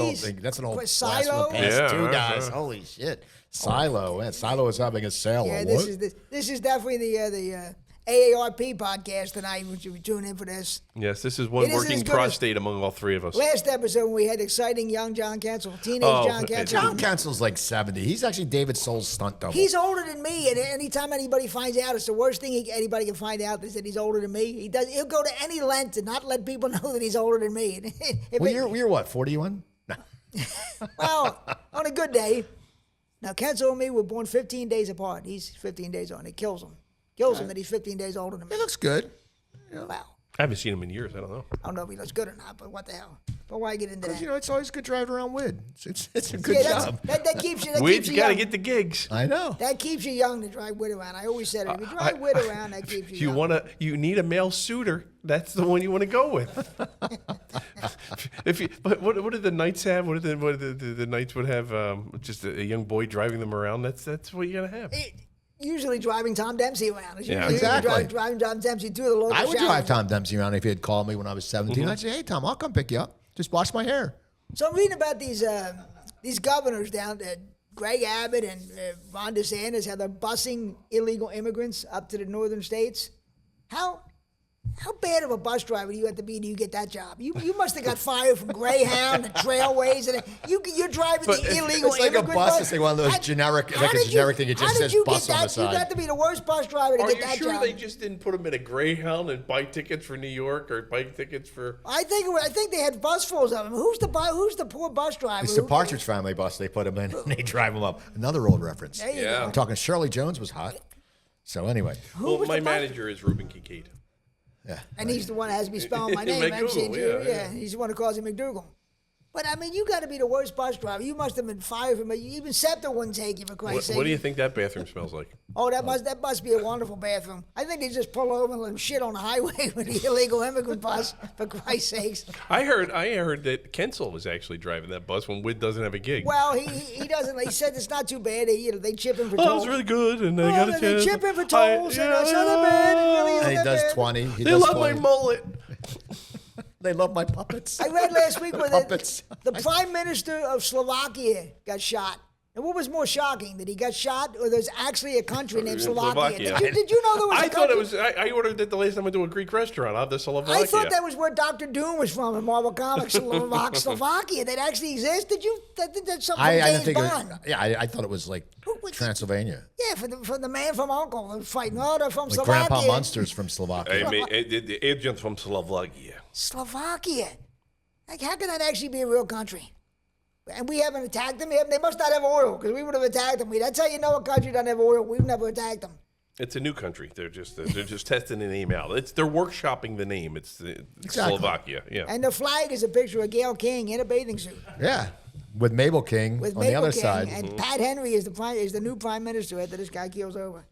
old thing. That's an old Silo. Yeah, Two Guys. Holy shit. Silo. Man, Silo is having a sale. Yeah, this is definitely the AARP podcast tonight, which you tune in for this. Yes, this is one working prostate among all three of us. Last episode, we had exciting young John Kensel, John Kensel. John Kensel's like 70. He's actually David Soul's stunt double. He's older than me, and anytime anybody finds out, it's the worst thing anybody can find out is that he's older than me. He'll go to any length to not let people know that he's older than me. You're what, 41? No. Well, on a good day. Now, Kensel and me were born 15 days apart. He's 15 days on. It kills him. Kills him that he's 15 days older than me. He looks good. Wow. I haven't seen him in years. I don't know. I don't know if he looks good or not, but what the hell? But why get into that? It's always good driving around Wid. It's a good job. That keeps you. Wid's got to get the gigs. I know. That keeps you young to drive Wid around. I always said it. If you drive Wid around, that keeps you young. You need a male suitor. That's the one you want to go with. What do the knights have? What do the knights would have? Just a young boy driving them around. That's what you gotta have. Usually driving Tom Dempsey around. Yeah, exactly. Driving Tom Dempsey through the local I would shower. drive Tom Dempsey around if he had called me when I was 17. I'd say, hey, Tom, I'll come pick you up. Just wash my hair. So I'm reading about these governors down there, Greg Abbott and Ron DeSantis, how they're busing illegal immigrants up to the northern states. How bad of a bus driver do you have to be to get that job? You must have got fired from Greyhound and Trailways, and you're driving the illegal it's like immigrant a bus. It's like one of those generic thing. It just says bus on the side. You got to be the worst bus driver to get that job. Are you sure they just didn't put them in a Greyhound and buy tickets for New York or buy tickets for? I think they had busfuls of them. Who's the poor bus driver? It's the Partridge Family bus. They put them in and they drive them up. Another old reference. There you go. I'm talking Shirley Jones was hot. So anyway. Well, my manager is Ruben Kincaid. Yeah. And he's the one that has me spelling my name. He's the one who calls him McDougal. But, I mean, you got to be the worst bus driver. You must have been fired from it. Even SEPTA wouldn't take you, for Christ's sake. What do you think that bathroom smells like? Oh, that must be a wonderful bathroom. I think they just pull over and let them shit on the highway with the illegal immigrant bus, for Christ's sakes. I heard that Kensel was actually driving that bus when Wid doesn't have a gig. Well, he doesn't. He said it's not too bad. They chip him for tolls. Oh, it was really good, and I got a chance. They chip him for tolls, and it's not that bad. It really isn't And he that does bad. 20. They love my mullet. They love my puppets. I read last week where Puppets. the Prime Minister of Slovakia got shot. And what was more shocking, that he got shot, or there's actually a country named Slovakia? Did you know there was a country? I thought it was. I ordered it the last time I went to a Greek restaurant. Out of Slovakia. I thought that was where Dr. Doom was from in Marvel Comics, Slovakia. That actually exists. Did you? That's something from James Bond. I thought it was like Transylvania. Yeah, for the man from U.N.C.L.E. fighting. No, they're from Like Slovakia. Grandpa Munster's from Slovakia. The agent from Slovakia. Slovakia. Like, how can that actually be a real country? And we haven't attacked them. They must not have oil, because we would have attacked them. That's how you know a country doesn't have oil. We've never attacked them. It's a new country. They're just testing the name out. They're workshopping the name. It's Slovakia. Yeah. And the flag is a picture of Gayle King in a bathing suit. Yeah, with Mabel King the other side. And Pat Henry is the new prime minister after this guy keels over.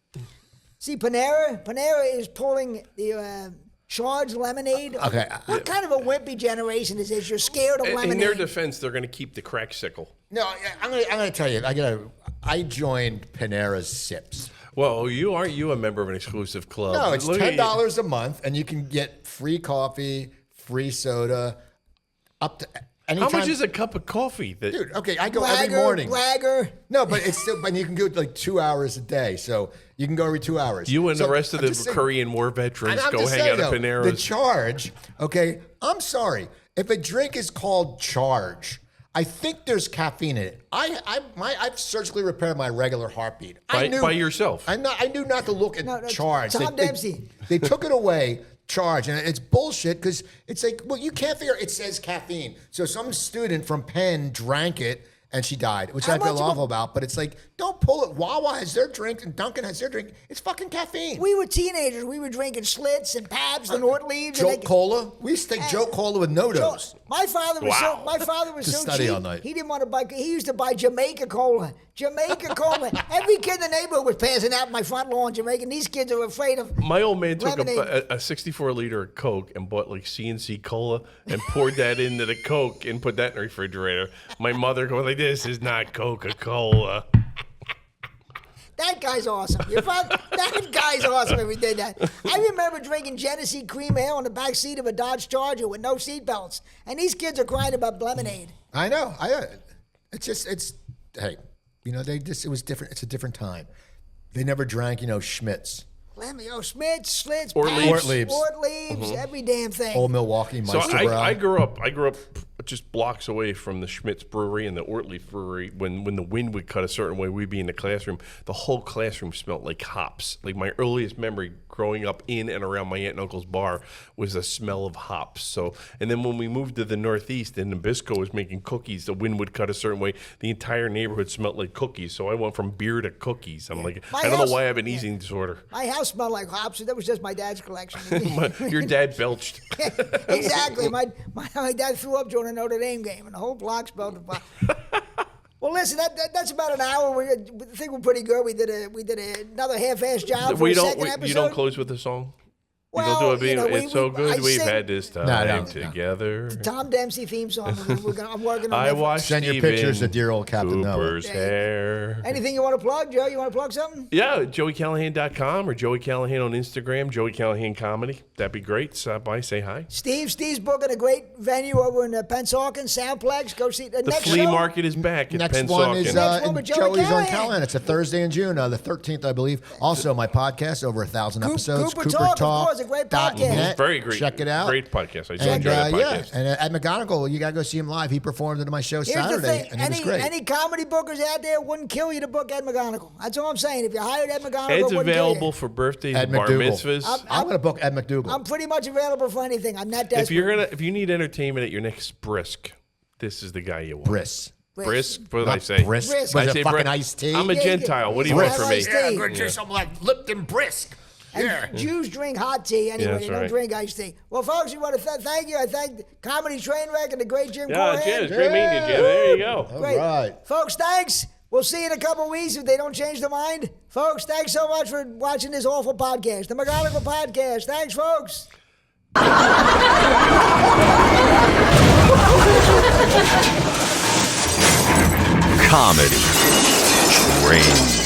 See, Panera is pulling the Shards lemonade. Okay. What kind of a wimpy generation is this? You're scared of lemonade. In their defense, they're going to keep the crack sickle. No, I'm gonna tell you. I joined Panera's Sips. Well, aren't you a member of an exclusive club? No, it's $10 a month, and you can get free coffee, free soda, up to anytime. How much is a cup of coffee? Dude, okay, I go every morning. Bragger. No, but it's still, but you can go like 2 hours a day, so you can go every 2 hours. You and the rest of the Korean War veterans go hang out at Panera's. The charge, okay, I'm sorry. If a drink is called Charge, I think there's caffeine in it. I've surgically repaired my regular heartbeat. By yourself. I knew not to look at Charge. Tom Dempsey. They took it away. Charge, and it's bullshit because it's like, well, you can't figure it says caffeine. So some student from Penn drank it and she died, which I feel awful about. But it's like, don't pull it. Wawa has their drink and Dunkin' has their drink. It's fucking caffeine. We were teenagers. We were drinking Schlitz and Pabst and Ort Leaves. Jolt Cola. We used to take Jolt Cola with no dose. My father was To so study cheap. all night. He didn't want to buy. He used to buy Jamaica Cola. Jamaica Cola. Every kid in the neighborhood was passing out in my front lawn Jamaican. These kids are afraid of. My old man took lemonade. a 64 liter of Coke and bought like CNC Cola and poured that into the Coke and put that in the refrigerator. My mother going like, "This is not Coca-Cola." That guy's awesome. That guy's awesome if he did that. I remember drinking Genesee cream ale in the back seat of a Dodge Charger with no seatbelts, and these kids are crying about lemonade. I know. Hey, it was different. It's a different time. They never drank, Schmitz. Schmitz, Schlitz, Ortlieb's. every damn thing. Old Milwaukee, So Meisterbrow. I grew up just blocks away from the Schmitz Brewery and the Ortlieb Brewery. When the wind would cut a certain way, we'd be in the classroom. The whole classroom smelled like hops. Like my earliest memory growing up in and around my aunt and uncle's bar was the smell of hops. So, and then when we moved to the Northeast and Nabisco was making cookies, the wind would cut a certain way. The entire neighborhood smelled like cookies. So I went from beer to cookies. I'm like, I don't know why I have an eating disorder. My house smelled like hops. That was just my dad's collection. Your dad belched. Exactly. My dad threw up during a Notre Dame game, and the whole block smelled of hops. Well, listen, that's about an hour. I think we're pretty good. We did another half-assed job for a second episode. You don't close with a song? Well, you don't do a beat. It's so I good we've sing had this time together. Tom Dempsey theme song. I'm working on I that. watched Send your pictures to dear old Captain Noah. Cooper's hair. Anything you want to plug, Joe? You want to plug something? Yeah, joeycallahan.com or Joey Callahan on Instagram, Joey Callahan Comedy. That'd be great. Stop by, say hi. Steve's booking a great venue over in Pennsauken, Soundplex. Go see the next flea show. market is back at Next Pennsauken. one is Next one with Joey Joey's on Callahan. Callahan. It's a Thursday in June, the 13th, I believe. Also, my podcast, over 1,000 episodes. Cooper Talk, of course, a great podcast. It's very great. Check it out. Great podcast. I And, enjoyed that podcast. and at McGonigal, you got to go see him live. He performed at my show Here's Saturday, the thing. and it was great. Any comedy bookers out there wouldn't kill you to book Ed McGonigal. That's all I'm saying. If you hired Ed McGonigal, Ed's wouldn't kill available you. for birthdays Ed and bar McDougal. mitzvahs. I'm going to book Ed McDougal. I'm pretty much available for anything. I'm not desperate. If you need entertainment at your next brisk, this is the guy you want. Brisk. Brisk? What did Not I say? Brisk. Brisk. Was I it say fucking bri- iced tea? I'm a Yeah, Gentile. What do you yeah, want from me? iced tea. Yeah, I'm going to drink something like Lipton Brisk. And Jews drink hot tea anyway. that's They don't right. drink iced tea. Well, folks, we want to thank you. I thank Comedy Trainwreck and the great Jim Yeah, Korhan. Jim. It's great meeting you, Jim. There you go. Great. All right. Folks, thanks. We'll see you in a couple weeks if they don't change their mind. Folks, thanks so much for watching this awful podcast, the McGonigal Podcast. Thanks, folks. Comedy Train